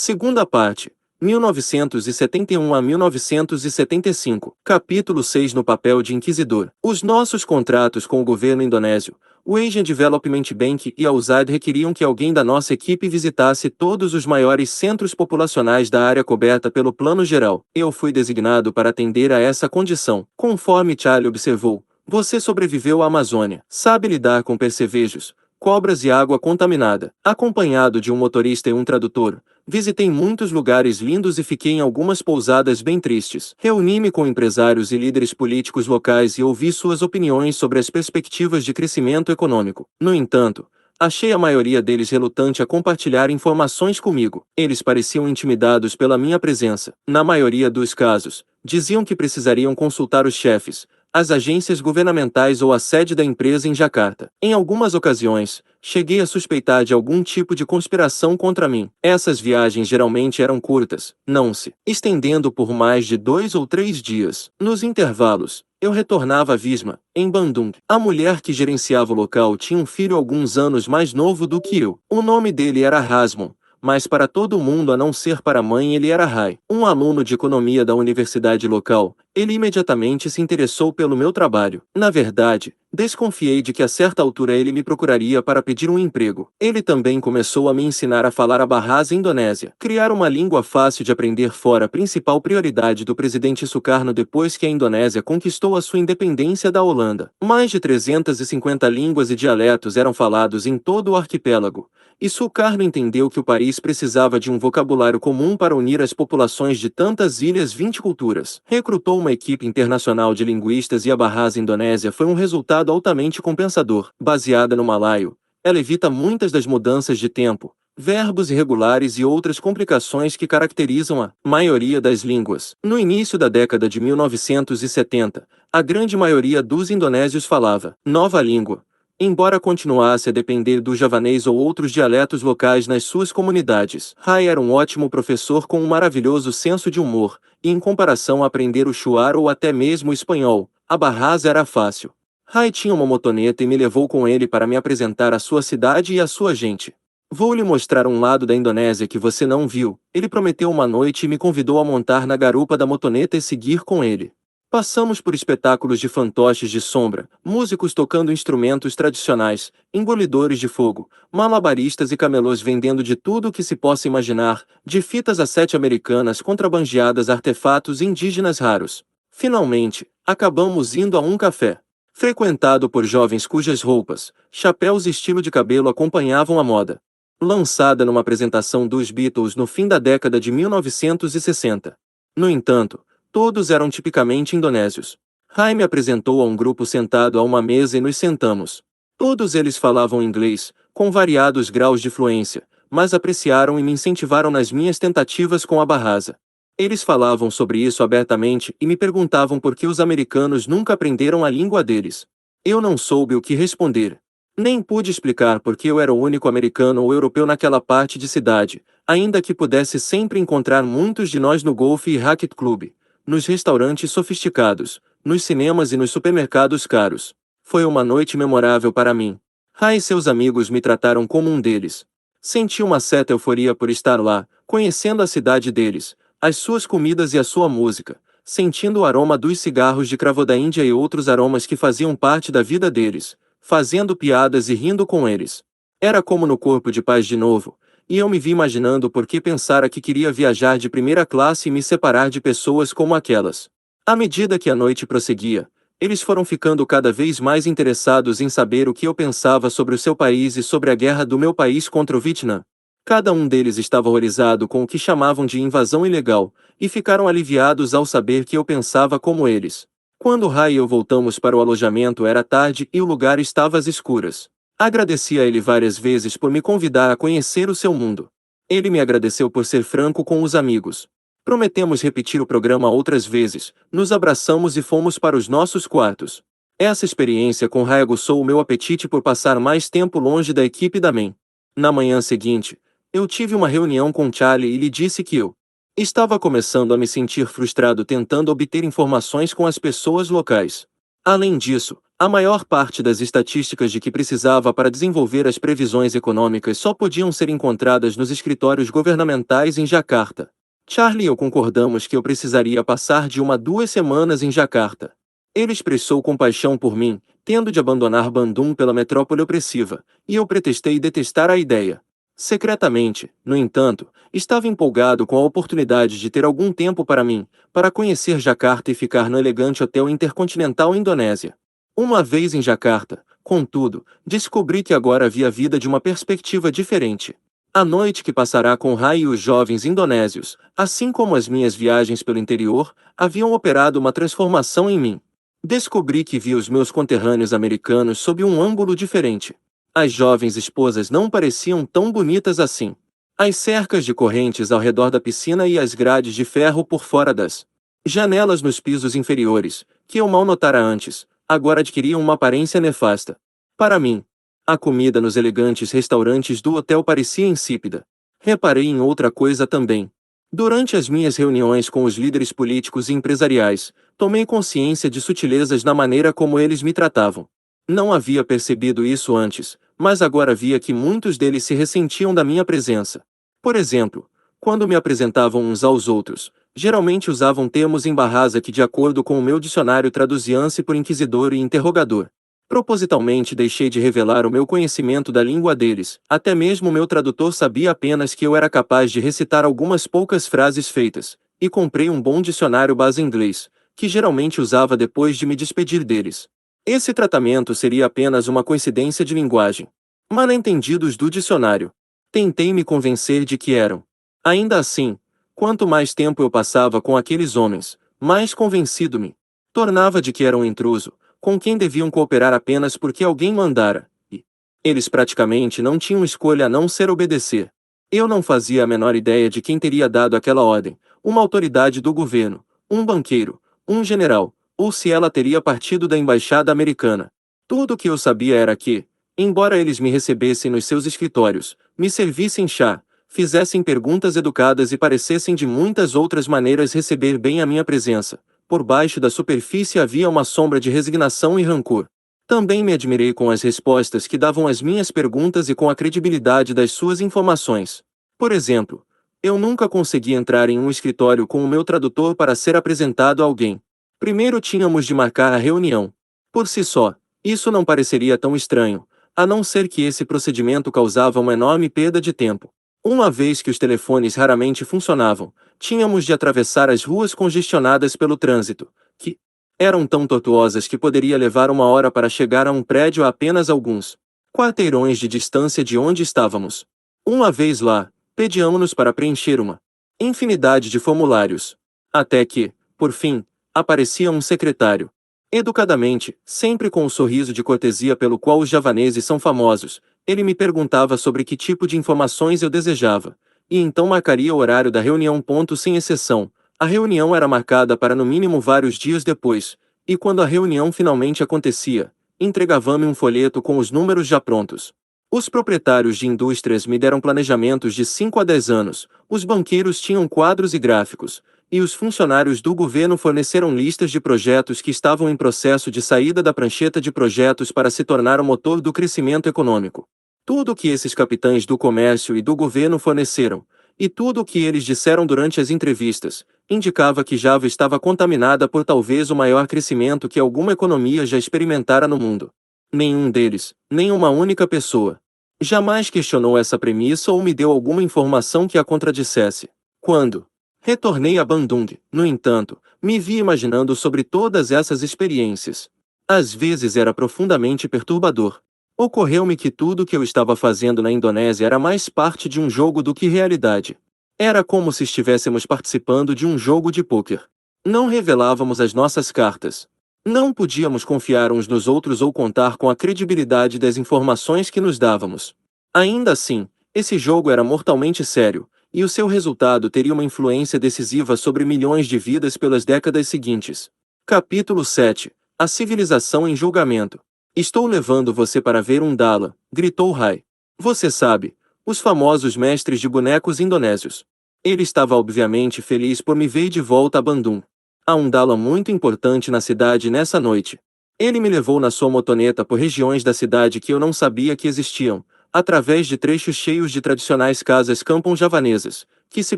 Segunda parte. 1971 a 1975. Capítulo 6. No papel de inquisidor. Os nossos contratos com o governo indonésio, o Asian Development Bank e a USAID requeriam que alguém da nossa equipe visitasse todos os maiores centros populacionais da área coberta pelo Plano Geral. Eu fui designado para atender a essa condição. Conforme Charlie observou, você sobreviveu à Amazônia, sabe lidar com percevejos, cobras e água contaminada. Acompanhado de um motorista e um tradutor, visitei muitos lugares lindos e fiquei em algumas pousadas bem tristes. Reuni-me com empresários e líderes políticos locais e ouvi suas opiniões sobre as perspectivas de crescimento econômico. No entanto, achei a maioria deles relutante a compartilhar informações comigo. Eles pareciam intimidados pela minha presença. Na maioria dos casos, diziam que precisariam consultar os chefes, as agências governamentais ou a sede da empresa em Jacarta. Em algumas ocasiões, cheguei a suspeitar de algum tipo de conspiração contra mim. Essas viagens geralmente eram curtas, não se estendendo por mais de 2 ou 3 dias. Nos intervalos, eu retornava a Visma, em Bandung. A mulher que gerenciava o local tinha um filho alguns anos mais novo do que eu. O nome dele era Rasmon, mas para todo mundo a não ser para a mãe ele era Rai. Um aluno de economia da universidade local, ele imediatamente se interessou pelo meu trabalho. Na verdade, desconfiei de que a certa altura ele me procuraria para pedir um emprego. Ele também começou a me ensinar a falar a Bahasa Indonésia. Criar uma língua fácil de aprender fora a principal prioridade do presidente Sukarno depois que a Indonésia conquistou a sua independência da Holanda. Mais de 350 línguas e dialetos eram falados em todo o arquipélago, e Sukarno entendeu que o país precisava de um vocabulário comum para unir as populações de tantas ilhas 20 culturas. Recrutou uma equipe internacional de linguistas e a Bahasa Indonésia foi um resultado altamente compensador. Baseada no malaio, ela evita muitas das mudanças de tempo, verbos irregulares e outras complicações que caracterizam a maioria das línguas. No início da década de 1970, a grande maioria dos indonésios falava nova língua, embora continuasse a depender do javanês ou outros dialetos locais nas suas comunidades. Rai era um ótimo professor com um maravilhoso senso de humor, e em comparação a aprender o chuar ou até mesmo o espanhol, a Bahasa era fácil. Rai tinha uma motoneta e me levou com ele para me apresentar a sua cidade e a sua gente. Vou lhe mostrar um lado da Indonésia que você não viu. Ele prometeu uma noite e me convidou a montar na garupa da motoneta e seguir com ele. Passamos por espetáculos de fantoches de sombra, músicos tocando instrumentos tradicionais, engolidores de fogo, malabaristas e camelôs vendendo de tudo o que se possa imaginar, de fitas a 7 americanas contrabandeadas a artefatos indígenas raros. Finalmente, acabamos indo a um café, frequentado por jovens cujas roupas, chapéus e estilo de cabelo acompanhavam a moda. Lançada numa apresentação dos Beatles no fim da década de 1960. No entanto, todos eram tipicamente indonésios. Rai me apresentou a um grupo sentado a uma mesa e nos sentamos. Todos eles falavam inglês, com variados graus de fluência, mas apreciaram e me incentivaram nas minhas tentativas com a Bahasa. Eles falavam sobre isso abertamente e me perguntavam por que os americanos nunca aprenderam a língua deles. Eu não soube o que responder. Nem pude explicar por que eu era o único americano ou europeu naquela parte de cidade, ainda que pudesse sempre encontrar muitos de nós no Golf e Racket Club, nos restaurantes sofisticados, nos cinemas e nos supermercados caros. Foi uma noite memorável para mim. Rai e seus amigos me trataram como um deles. Senti uma certa euforia por estar lá, conhecendo a cidade deles, as suas comidas e a sua música, sentindo o aroma dos cigarros de cravo da Índia e outros aromas que faziam parte da vida deles, fazendo piadas e rindo com eles. Era como no corpo de paz de novo, e eu me vi imaginando por que pensara que queria viajar de primeira classe e me separar de pessoas como aquelas. À medida que a noite prosseguia, eles foram ficando cada vez mais interessados em saber o que eu pensava sobre o seu país e sobre a guerra do meu país contra o Vietnã. Cada um deles estava horrorizado com o que chamavam de invasão ilegal, e ficaram aliviados ao saber que eu pensava como eles. Quando Rai e eu voltamos para o alojamento era tarde e o lugar estava às escuras. Agradeci a ele várias vezes por me convidar a conhecer o seu mundo. Ele me agradeceu por ser franco com os amigos. Prometemos repetir o programa outras vezes, nos abraçamos e fomos para os nossos quartos. Essa experiência com Rai aguçou o meu apetite por passar mais tempo longe da equipe da MEN. Na manhã seguinte, eu tive uma reunião com Charlie e lhe disse que eu estava começando a me sentir frustrado tentando obter informações com as pessoas locais. Além disso, A maior parte das estatísticas de que precisava para desenvolver as previsões econômicas só podiam ser encontradas nos escritórios governamentais em Jacarta. Charlie e eu concordamos que eu precisaria passar de 1 a 2 semanas em Jacarta. Ele expressou compaixão por mim, tendo de abandonar Bandung pela metrópole opressiva, e eu pretextei detestar a ideia. Secretamente, no entanto, estava empolgado com a oportunidade de ter algum tempo para mim, para conhecer Jacarta e ficar no elegante hotel Intercontinental Indonésia. Uma vez em Jacarta, contudo, descobri que agora havia a vida de uma perspectiva diferente. A noite que passará com Rai e os jovens indonésios, assim como as minhas viagens pelo interior, haviam operado uma transformação em mim. Descobri que via os meus conterrâneos americanos sob um ângulo diferente. As jovens esposas não pareciam tão bonitas assim. As cercas de correntes ao redor da piscina e as grades de ferro por fora das janelas nos pisos inferiores, que eu mal notara antes, agora adquiriam uma aparência nefasta. Para mim, a comida nos elegantes restaurantes do hotel parecia insípida. Reparei em outra coisa também. Durante as minhas reuniões com os líderes políticos e empresariais, tomei consciência de sutilezas na maneira como eles me tratavam. Não havia percebido isso antes, mas agora via que muitos deles se ressentiam da minha presença. Por exemplo, quando me apresentavam uns aos outros, geralmente usavam termos em Bahasa que, de acordo com o meu dicionário, traduziam-se por inquisidor e interrogador. Propositalmente deixei de revelar o meu conhecimento da língua deles, até mesmo meu tradutor sabia apenas que eu era capaz de recitar algumas poucas frases feitas, e comprei um bom dicionário base inglês, que geralmente usava depois de me despedir deles. Esse tratamento seria apenas uma coincidência de linguagem. Mal-entendidos do dicionário. Tentei me convencer de que eram. Ainda assim, quanto mais tempo eu passava com aqueles homens, mais convencido me tornava de que era um intruso, com quem deviam cooperar apenas porque alguém mandara, e eles praticamente não tinham escolha a não ser obedecer. Eu não fazia a menor ideia de quem teria dado aquela ordem, uma autoridade do governo, um banqueiro, um general, ou se ela teria partido da embaixada americana. Tudo o que eu sabia era que, embora eles me recebessem nos seus escritórios, me servissem chá, fizessem perguntas educadas e parecessem de muitas outras maneiras receber bem a minha presença, por baixo da superfície havia uma sombra de resignação e rancor. Também me admirei com as respostas que davam às minhas perguntas e com a credibilidade das suas informações. Por exemplo, eu nunca consegui entrar em um escritório com o meu tradutor para ser apresentado a alguém. Primeiro tínhamos de marcar a reunião. Por si só, isso não pareceria tão estranho, a não ser que esse procedimento causava uma enorme perda de tempo. Uma vez que os telefones raramente funcionavam, tínhamos de atravessar as ruas congestionadas pelo trânsito, que eram tão tortuosas que poderia levar 1 hora para chegar a um prédio a apenas alguns quarteirões de distância de onde estávamos. Uma vez lá, pedíamos-nos para preencher uma infinidade de formulários. Até que, por fim, aparecia um secretário. Educadamente, sempre com o sorriso de cortesia pelo qual os javaneses são famosos, ele me perguntava sobre que tipo de informações eu desejava, e então marcaria o horário da reunião. Sem exceção, a reunião era marcada para no mínimo vários dias depois, e quando a reunião finalmente acontecia, entregava-me um folheto com os números já prontos. Os proprietários de indústrias me deram planejamentos de 5 a 10 anos, os banqueiros tinham quadros e gráficos, e os funcionários do governo forneceram listas de projetos que estavam em processo de saída da prancheta de projetos para se tornar o motor do crescimento econômico. Tudo o que esses capitães do comércio e do governo forneceram, e tudo o que eles disseram durante as entrevistas, indicava que Java estava contaminada por talvez o maior crescimento que alguma economia já experimentara no mundo. Nenhum deles, nem uma única pessoa, jamais questionou essa premissa ou me deu alguma informação que a contradissesse. Quando retornei a Bandung, no entanto, me vi imaginando sobre todas essas experiências. Às vezes era profundamente perturbador. Ocorreu-me que tudo o que eu estava fazendo na Indonésia era mais parte de um jogo do que realidade. Era como se estivéssemos participando de um jogo de pôquer. Não revelávamos as nossas cartas. Não podíamos confiar uns nos outros ou contar com a credibilidade das informações que nos dávamos. Ainda assim, esse jogo era mortalmente sério, e o seu resultado teria uma influência decisiva sobre milhões de vidas pelas décadas seguintes. Capítulo 7. A civilização em julgamento. Estou levando você para ver um Dala, gritou Rai. Você sabe, os famosos mestres de bonecos indonésios. Ele estava obviamente feliz por me ver de volta a Bandung. Há um Dala muito importante na cidade nessa noite. Ele me levou na sua motoneta por regiões da cidade que eu não sabia que existiam, através de trechos cheios de tradicionais casas campon-javanesas, que se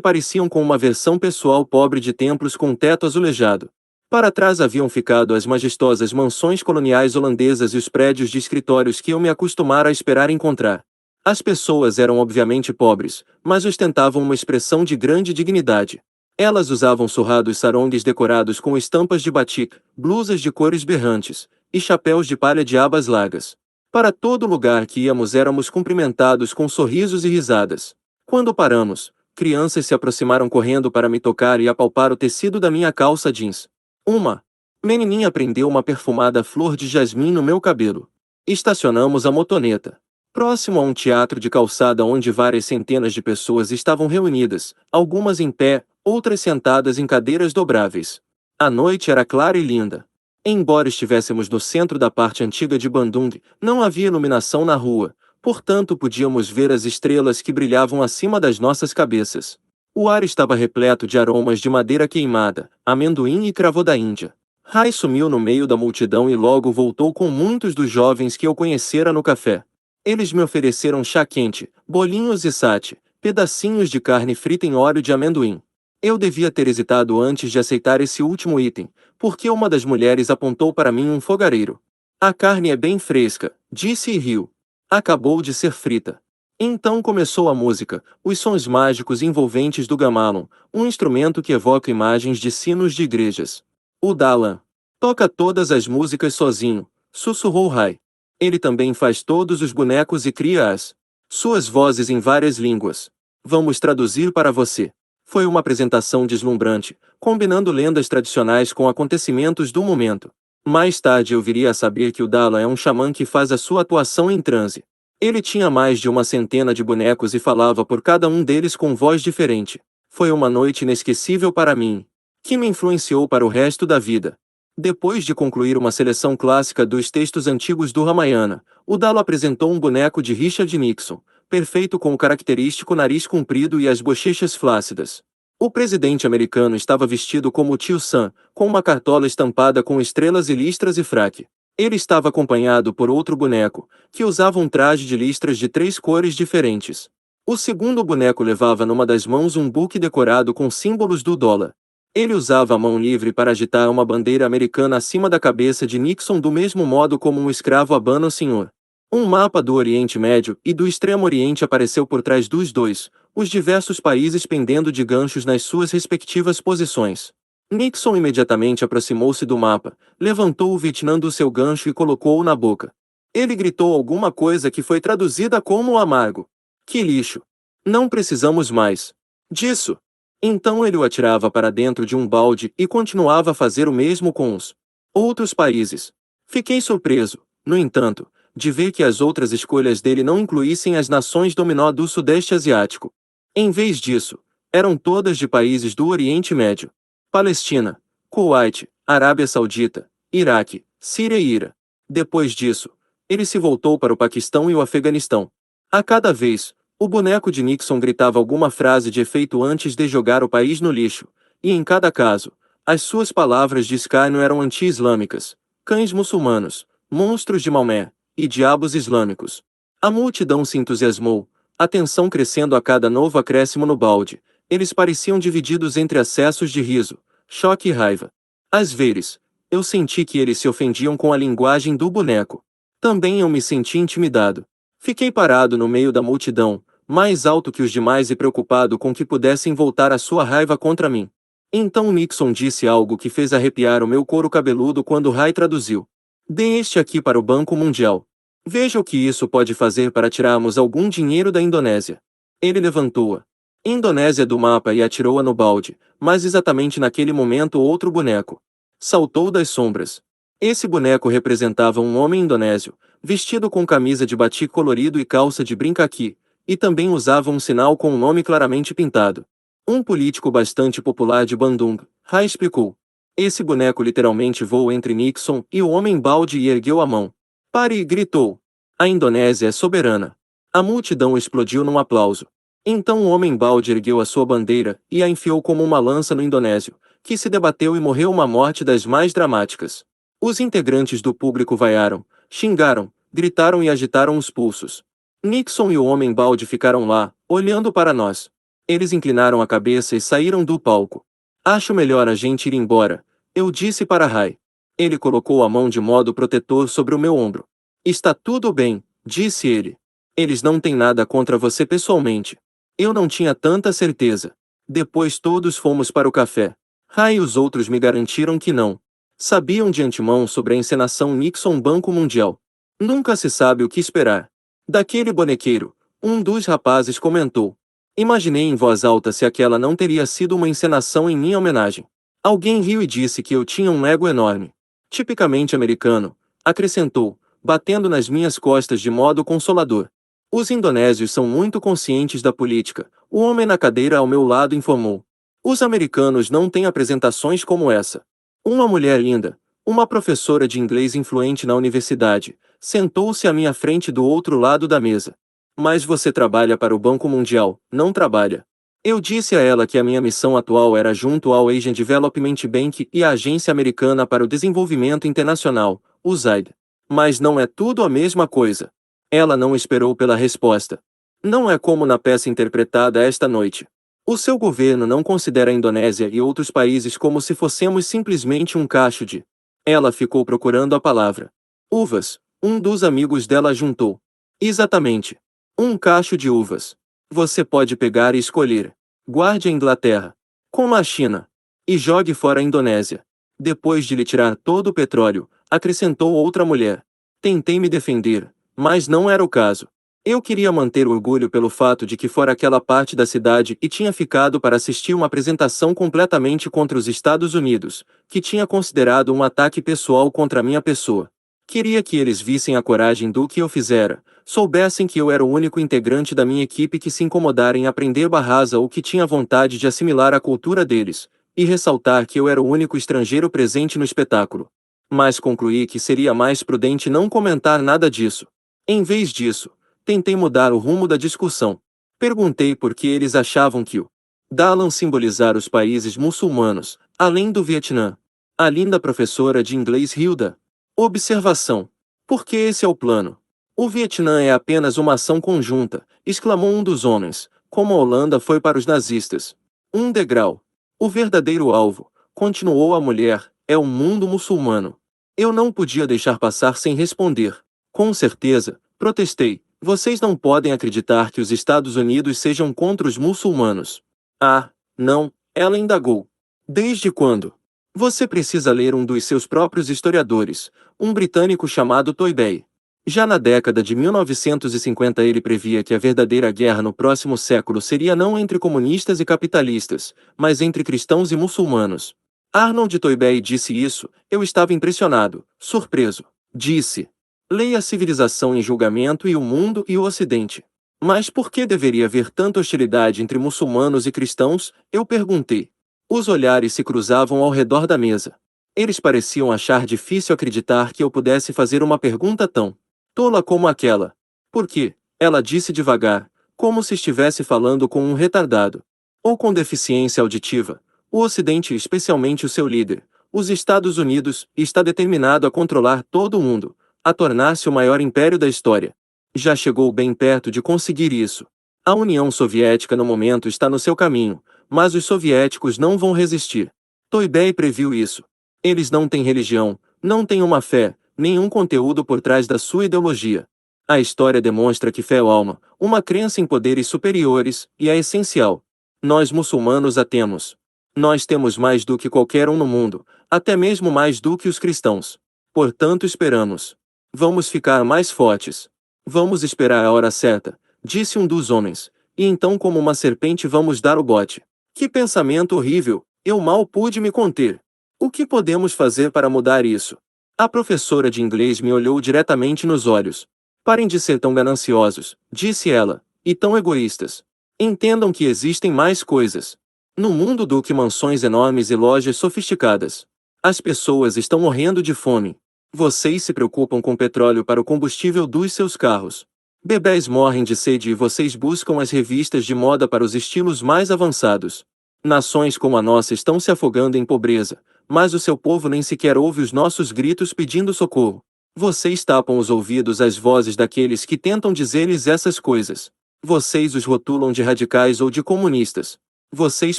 pareciam com uma versão pessoal pobre de templos com teto azulejado. Para trás haviam ficado as majestosas mansões coloniais holandesas e os prédios de escritórios que eu me acostumara a esperar encontrar. As pessoas eram obviamente pobres, mas ostentavam uma expressão de grande dignidade. Elas usavam surrados sarongues decorados com estampas de batik, blusas de cores berrantes, e chapéus de palha de abas largas. Para todo lugar que íamos éramos cumprimentados com sorrisos e risadas. Quando paramos, crianças se aproximaram correndo para me tocar e apalpar o tecido da minha calça jeans. Uma menininha prendeu uma perfumada flor de jasmim no meu cabelo. Estacionamos a motoneta próximo a um teatro de calçada onde várias centenas de pessoas estavam reunidas, algumas em pé, outras sentadas em cadeiras dobráveis. A noite era clara e linda. Embora estivéssemos no centro da parte antiga de Bandung, não havia iluminação na rua, portanto podíamos ver as estrelas que brilhavam acima das nossas cabeças. O ar estava repleto de aromas de madeira queimada, amendoim e cravo da Índia. Rai sumiu no meio da multidão e logo voltou com muitos dos jovens que eu conhecera no café. Eles me ofereceram chá quente, bolinhos e sate, pedacinhos de carne frita em óleo de amendoim. Eu devia ter hesitado antes de aceitar esse último item, porque uma das mulheres apontou para mim um fogareiro. A carne é bem fresca, disse e riu. Acabou de ser frita. Então começou a música, os sons mágicos e envolventes do gamalon, um instrumento que evoca imagens de sinos de igrejas. O Dalan toca todas as músicas sozinho, sussurrou Rai. Ele também faz todos os bonecos e cria as suas vozes em várias línguas. Vamos traduzir para você. Foi uma apresentação deslumbrante, combinando lendas tradicionais com acontecimentos do momento. Mais tarde eu viria a saber que o Dalan é um xamã que faz a sua atuação em transe. Ele tinha mais de uma centena de bonecos e falava por cada um deles com voz diferente. Foi uma noite inesquecível para mim, que me influenciou para o resto da vida. Depois de concluir uma seleção clássica dos textos antigos do Ramayana, o Dalo apresentou um boneco de Richard Nixon, perfeito com o característico nariz comprido e as bochechas flácidas. O presidente americano estava vestido como o tio Sam, com uma cartola estampada com estrelas e listras e fraque. Ele estava acompanhado por outro boneco, que usava um traje de listras de 3 cores diferentes. O segundo boneco levava numa das mãos um buque decorado com símbolos do dólar. Ele usava a mão livre para agitar uma bandeira americana acima da cabeça de Nixon do mesmo modo como um escravo abana o senhor. Um mapa do Oriente Médio e do Extremo Oriente apareceu por trás dos dois, os diversos países pendendo de ganchos nas suas respectivas posições. Nixon imediatamente aproximou-se do mapa, levantou o Vietnã do seu gancho e colocou-o na boca. Ele gritou alguma coisa que foi traduzida como amargo. Que lixo! Não precisamos mais disso! Então ele o atirava para dentro de um balde e continuava a fazer o mesmo com os outros países. Fiquei surpreso, no entanto, de ver que as outras escolhas dele não incluíssem as nações dominó do Sudeste Asiático. Em vez disso, eram todas de países do Oriente Médio. Palestina, Kuwait, Arábia Saudita, Iraque, Síria e Ira. Depois disso, ele se voltou para o Paquistão e o Afeganistão. A cada vez, o boneco de Nixon gritava alguma frase de efeito antes de jogar o país no lixo, e em cada caso, as suas palavras de escárnio eram anti-islâmicas, cães muçulmanos, monstros de Maomé, e diabos islâmicos. A multidão se entusiasmou, a tensão crescendo a cada novo acréscimo no balde. Eles pareciam divididos entre acessos de riso, choque e raiva. Às vezes, eu senti que eles se ofendiam com a linguagem do boneco. Também eu me senti intimidado. Fiquei parado no meio da multidão, mais alto que os demais e preocupado com que pudessem voltar a sua raiva contra mim. Então Nixon disse algo que fez arrepiar o meu couro cabeludo quando Rai traduziu. Dê este aqui para o Banco Mundial. Veja o que isso pode fazer para tirarmos algum dinheiro da Indonésia. Ele levantou-a Indonésia do mapa e atirou-a no balde, mas exatamente naquele momento outro boneco saltou das sombras. Esse boneco representava um homem indonésio, vestido com camisa de batik colorido e calça de brinca-aqui, e também usava um sinal com um nome claramente pintado. Um político bastante popular de Bandung, Rai explicou. Esse boneco literalmente voou entre Nixon e o homem balde e ergueu a mão. Pare! E gritou. A Indonésia é soberana. A multidão explodiu num aplauso. Então o homem balde ergueu a sua bandeira e a enfiou como uma lança no indonésio, que se debateu e morreu uma morte das mais dramáticas. Os integrantes do público vaiaram, xingaram, gritaram e agitaram os pulsos. Nixon e o homem-balde ficaram lá, olhando para nós. Eles inclinaram a cabeça e saíram do palco. Acho melhor a gente ir embora, eu disse para Ray. Ele colocou a mão de modo protetor sobre o meu ombro. Está tudo bem, disse ele. Eles não têm nada contra você pessoalmente. Eu não tinha tanta certeza. Depois todos fomos para o café. Ray e os outros me garantiram que não. Sabiam de antemão sobre a encenação Nixon Banco Mundial. Nunca se sabe o que esperar. Daquele bonequeiro, um dos rapazes comentou. Imaginei em voz alta se aquela não teria sido uma encenação em minha homenagem. Alguém riu e disse que eu tinha um ego enorme. Tipicamente americano, acrescentou, batendo nas minhas costas de modo consolador. Os indonésios são muito conscientes da política, o homem na cadeira ao meu lado informou. Os americanos não têm apresentações como essa. Uma mulher linda, uma professora de inglês influente na universidade, sentou-se à minha frente do outro lado da mesa. Mas você trabalha para o Banco Mundial, não trabalha. Eu disse a ela que a minha missão atual era junto ao Asian Development Bank e à Agência Americana para o Desenvolvimento Internacional, USAID. Mas não é tudo a mesma coisa. Ela não esperou pela resposta. Não é como na peça interpretada esta noite. O seu governo não considera a Indonésia e outros países como se fossemos simplesmente um cacho de... Ela ficou procurando a palavra. Uvas, um dos amigos dela juntou. Exatamente. Um cacho de uvas. Você pode pegar e escolher. Guarde a Inglaterra. Coma a China. E jogue fora a Indonésia. Depois de lhe tirar todo o petróleo, acrescentou outra mulher. Tentei me defender, mas não era o caso. Eu queria manter o orgulho pelo fato de que fora aquela parte da cidade e tinha ficado para assistir uma apresentação completamente contra os Estados Unidos, que tinha considerado um ataque pessoal contra minha pessoa. Queria que eles vissem a coragem do que eu fizera, soubessem que eu era o único integrante da minha equipe que se incomodara em aprender Bahasa ou que tinha vontade de assimilar a cultura deles, e ressaltar que eu era o único estrangeiro presente no espetáculo. Mas concluí que seria mais prudente não comentar nada disso. Em vez disso, tentei mudar o rumo da discussão. Perguntei por que eles achavam que o Dalan simbolizar os países muçulmanos, além do Vietnã. A linda professora de inglês Hilda. Observação. Porque esse é o plano. O Vietnã é apenas uma ação conjunta, exclamou um dos homens, como a Holanda foi para os nazistas. Um degrau. O verdadeiro alvo, continuou a mulher, é o mundo muçulmano. Eu não podia deixar passar sem responder. Com certeza, protestei. Vocês não podem acreditar que os Estados Unidos sejam contra os muçulmanos. Ah, não, ela indagou. Desde quando? Você precisa ler um dos seus próprios historiadores, um britânico chamado Toynbee. Já na década de 1950 ele previa que a verdadeira guerra no próximo século seria não entre comunistas e capitalistas, mas entre cristãos e muçulmanos. Arnold Toynbee disse isso, eu estava impressionado, surpreso. Disse. Leia a Civilização em Julgamento e o Mundo e o Ocidente. Mas por que deveria haver tanta hostilidade entre muçulmanos e cristãos? Eu perguntei. Os olhares se cruzavam ao redor da mesa. Eles pareciam achar difícil acreditar que eu pudesse fazer uma pergunta tão tola como aquela. Por quê? Ela disse devagar, como se estivesse falando com um retardado. Ou com deficiência auditiva. O Ocidente, especialmente o seu líder, os Estados Unidos, está determinado a controlar todo o mundo, a tornar-se o maior império da história. Já chegou bem perto de conseguir isso. A União Soviética no momento está no seu caminho, mas os soviéticos não vão resistir. Toynbee previu isso. Eles não têm religião, não têm uma fé, nenhum conteúdo por trás da sua ideologia. A história demonstra que fé é alma, uma crença em poderes superiores, e é essencial. Nós muçulmanos a temos. Nós temos mais do que qualquer um no mundo, até mesmo mais do que os cristãos. Portanto esperamos. Vamos ficar mais fortes. Vamos esperar a hora certa, disse um dos homens, e então como uma serpente vamos dar o bote. Que pensamento horrível, eu mal pude me conter. O que podemos fazer para mudar isso? A professora de inglês me olhou diretamente nos olhos. Parem de ser tão gananciosos, disse ela, e tão egoístas. Entendam que existem mais coisas no mundo do que mansões enormes e lojas sofisticadas. As pessoas estão morrendo de fome. Vocês se preocupam com petróleo para o combustível dos seus carros. Bebés morrem de sede e vocês buscam as revistas de moda para os estilos mais avançados. Nações como a nossa estão se afogando em pobreza, mas o seu povo nem sequer ouve os nossos gritos pedindo socorro. Vocês tapam os ouvidos às vozes daqueles que tentam dizer-lhes essas coisas. Vocês os rotulam de radicais ou de comunistas. Vocês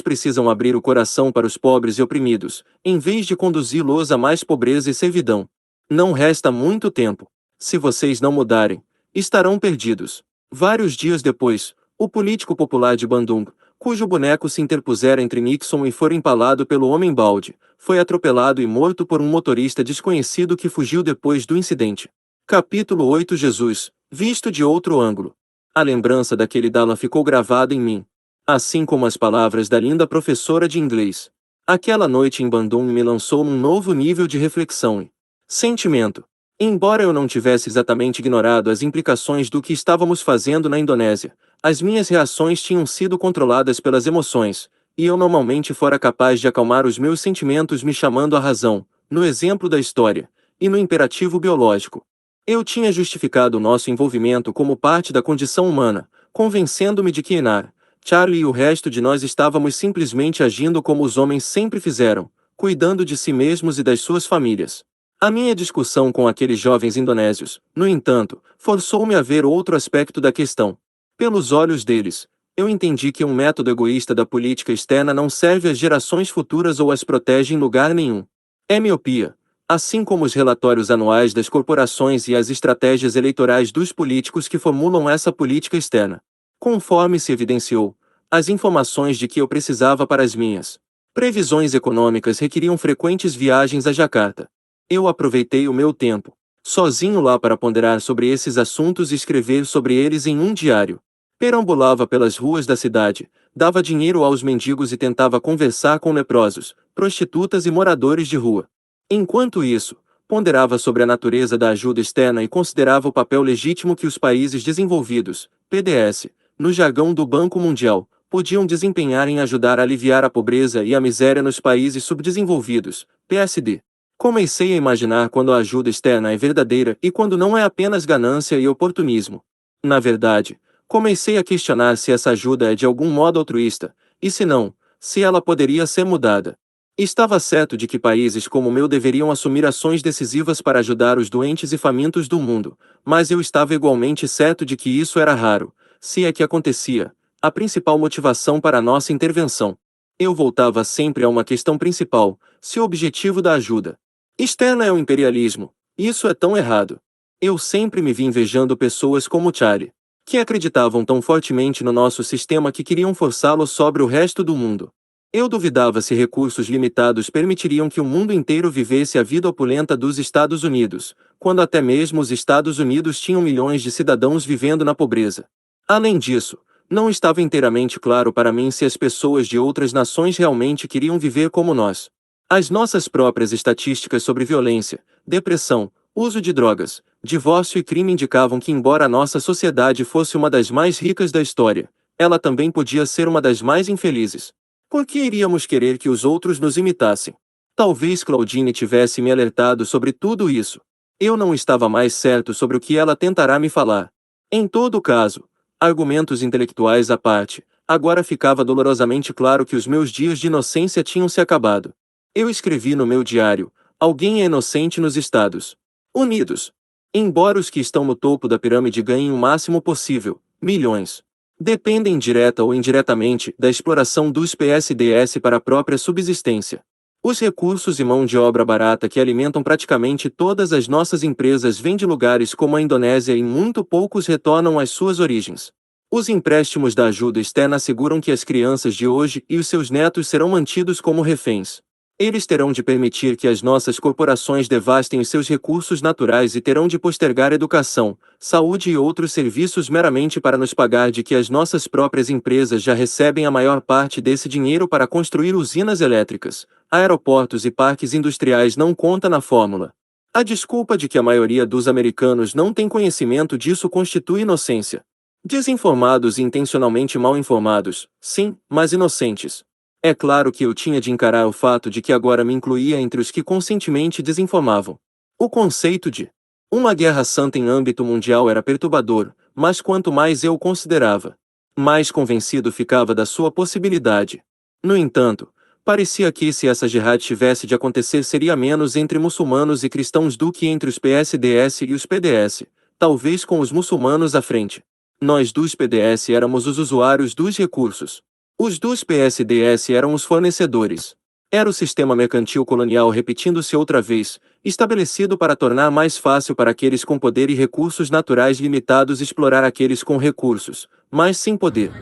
precisam abrir o coração para os pobres e oprimidos, em vez de conduzi-los a mais pobreza e servidão. Não resta muito tempo. Se vocês não mudarem, estarão perdidos. Vários dias depois, o político popular de Bandung, cujo boneco se interpusera entre Nixon e for empalado pelo homem-balde, foi atropelado e morto por um motorista desconhecido que fugiu depois do incidente. Capítulo 8. Jesus, visto de outro ângulo. A lembrança daquele Dala ficou gravada em mim, assim como as palavras da linda professora de inglês. Aquela noite em Bandung me lançou num novo nível de reflexão e sentimento. Embora eu não tivesse exatamente ignorado as implicações do que estávamos fazendo na Indonésia, as minhas reações tinham sido controladas pelas emoções, e eu normalmente fora capaz de acalmar os meus sentimentos me chamando à razão, no exemplo da história, e no imperativo biológico. Eu tinha justificado o nosso envolvimento como parte da condição humana, convencendo-me de que Enar, Charlie e o resto de nós estávamos simplesmente agindo como os homens sempre fizeram, cuidando de si mesmos e das suas famílias. A minha discussão com aqueles jovens indonésios, no entanto, forçou-me a ver outro aspecto da questão. Pelos olhos deles, eu entendi que um método egoísta da política externa não serve às gerações futuras ou as protege em lugar nenhum. É miopia, assim como os relatórios anuais das corporações e as estratégias eleitorais dos políticos que formulam essa política externa. Conforme se evidenciou, as informações de que eu precisava para as minhas previsões econômicas requeriam frequentes viagens a Jacarta. Eu aproveitei o meu tempo, sozinho lá para ponderar sobre esses assuntos e escrever sobre eles em um diário. Perambulava pelas ruas da cidade, dava dinheiro aos mendigos e tentava conversar com leprosos, prostitutas e moradores de rua. Enquanto isso, ponderava sobre a natureza da ajuda externa e considerava o papel legítimo que os países desenvolvidos, PDS, no jargão do Banco Mundial, podiam desempenhar em ajudar a aliviar a pobreza e a miséria nos países subdesenvolvidos, PSD. Comecei a imaginar quando a ajuda externa é verdadeira e quando não é apenas ganância e oportunismo. Na verdade, comecei a questionar se essa ajuda é de algum modo altruísta, e se não, se ela poderia ser mudada. Estava certo de que países como o meu deveriam assumir ações decisivas para ajudar os doentes e famintos do mundo, mas eu estava igualmente certo de que isso era raro, se é que acontecia, a principal motivação para nossa intervenção. Eu voltava sempre a uma questão principal: se o objetivo da ajuda externa é o imperialismo, isso é tão errado. Eu sempre me vi invejando pessoas como Charlie, que acreditavam tão fortemente no nosso sistema que queriam forçá-lo sobre o resto do mundo. Eu duvidava se recursos limitados permitiriam que o mundo inteiro vivesse a vida opulenta dos Estados Unidos, quando até mesmo os Estados Unidos tinham milhões de cidadãos vivendo na pobreza. Além disso, não estava inteiramente claro para mim se as pessoas de outras nações realmente queriam viver como nós. As nossas próprias estatísticas sobre violência, depressão, uso de drogas, divórcio e crime indicavam que, embora a nossa sociedade fosse uma das mais ricas da história, ela também podia ser uma das mais infelizes. Por que iríamos querer que os outros nos imitassem? Talvez Claudine tivesse me alertado sobre tudo isso. Eu não estava mais certo sobre o que ela tentará me falar. Em todo caso, argumentos intelectuais à parte, agora ficava dolorosamente claro que os meus dias de inocência tinham se acabado. Eu escrevi no meu diário: alguém é inocente nos Estados Unidos. Embora os que estão no topo da pirâmide ganhem o máximo possível, milhões, dependem direta ou indiretamente da exploração dos PSDS para a própria subsistência. Os recursos e mão de obra barata que alimentam praticamente todas as nossas empresas vêm de lugares como a Indonésia e muito poucos retornam às suas origens. Os empréstimos da ajuda externa asseguram que as crianças de hoje e os seus netos serão mantidos como reféns. Eles terão de permitir que as nossas corporações devastem os seus recursos naturais e terão de postergar educação, saúde e outros serviços meramente para nos pagar de que as nossas próprias empresas já recebem a maior parte desse dinheiro para construir usinas elétricas, aeroportos e parques industriais não conta na fórmula. A desculpa de que a maioria dos americanos não tem conhecimento disso constitui inocência. Desinformados e intencionalmente mal informados, sim, mas inocentes. É claro que eu tinha de encarar o fato de que agora me incluía entre os que conscientemente desinformavam. O conceito de uma guerra santa em âmbito mundial era perturbador, mas quanto mais eu o considerava, mais convencido ficava da sua possibilidade. No entanto, Parecia que se essa jihad tivesse de acontecer seria menos entre muçulmanos e cristãos do que entre os PSDS e os PDS, talvez com os muçulmanos à frente. Nós dos PDS éramos os usuários dos recursos. Os dos PSDS eram os fornecedores. Era o sistema mercantil colonial repetindo-se outra vez, estabelecido para tornar mais fácil para aqueles com poder e recursos naturais limitados explorar aqueles com recursos, mas sem poder.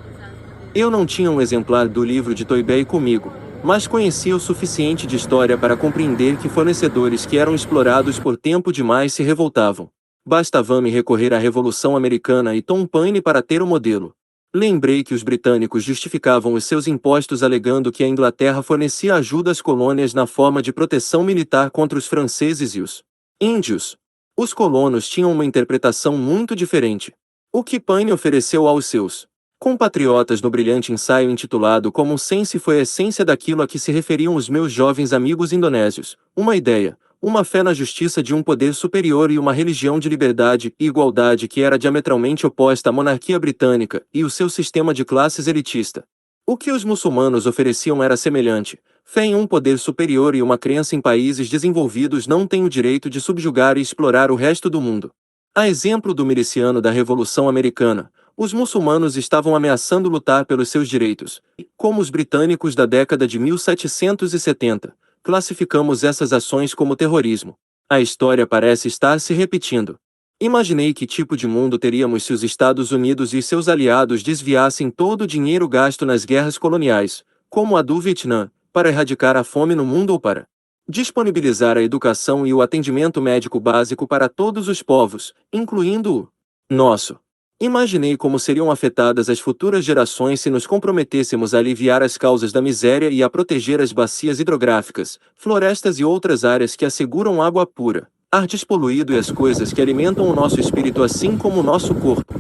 Eu não tinha um exemplar do livro de Toynbee comigo, mas conhecia o suficiente de história para compreender que fornecedores que eram explorados por tempo demais se revoltavam. Bastava-me recorrer à Revolução Americana e Tom Paine para ter o modelo. Lembrei que os britânicos justificavam os seus impostos alegando que a Inglaterra fornecia ajuda às colônias na forma de proteção militar contra os franceses e os índios. Os colonos tinham uma interpretação muito diferente. O que Paine ofereceu aos seus compatriotas no brilhante ensaio intitulado Common Sense foi a essência daquilo a que se referiam os meus jovens amigos indonésios: uma ideia, uma fé na justiça de um poder superior e uma religião de liberdade e igualdade que era diametralmente oposta à monarquia britânica e o seu sistema de classes elitista. O que os muçulmanos ofereciam era semelhante: fé em um poder superior e uma crença em países desenvolvidos não têm o direito de subjugar e explorar o resto do mundo. A exemplo do miliciano da Revolução Americana, os muçulmanos estavam ameaçando lutar pelos seus direitos, e, como os britânicos da década de 1770, classificamos essas ações como terrorismo. A história parece estar se repetindo. Imaginei que tipo de mundo teríamos se os Estados Unidos e seus aliados desviassem todo o dinheiro gasto nas guerras coloniais, como a do Vietnã, para erradicar a fome no mundo ou para disponibilizar a educação e o atendimento médico básico para todos os povos, incluindo o nosso. Imaginei como seriam afetadas as futuras gerações se nos comprometêssemos a aliviar as causas da miséria e a proteger as bacias hidrográficas, florestas e outras áreas que asseguram água pura, ar despoluído e as coisas que alimentam o nosso espírito assim como o nosso corpo.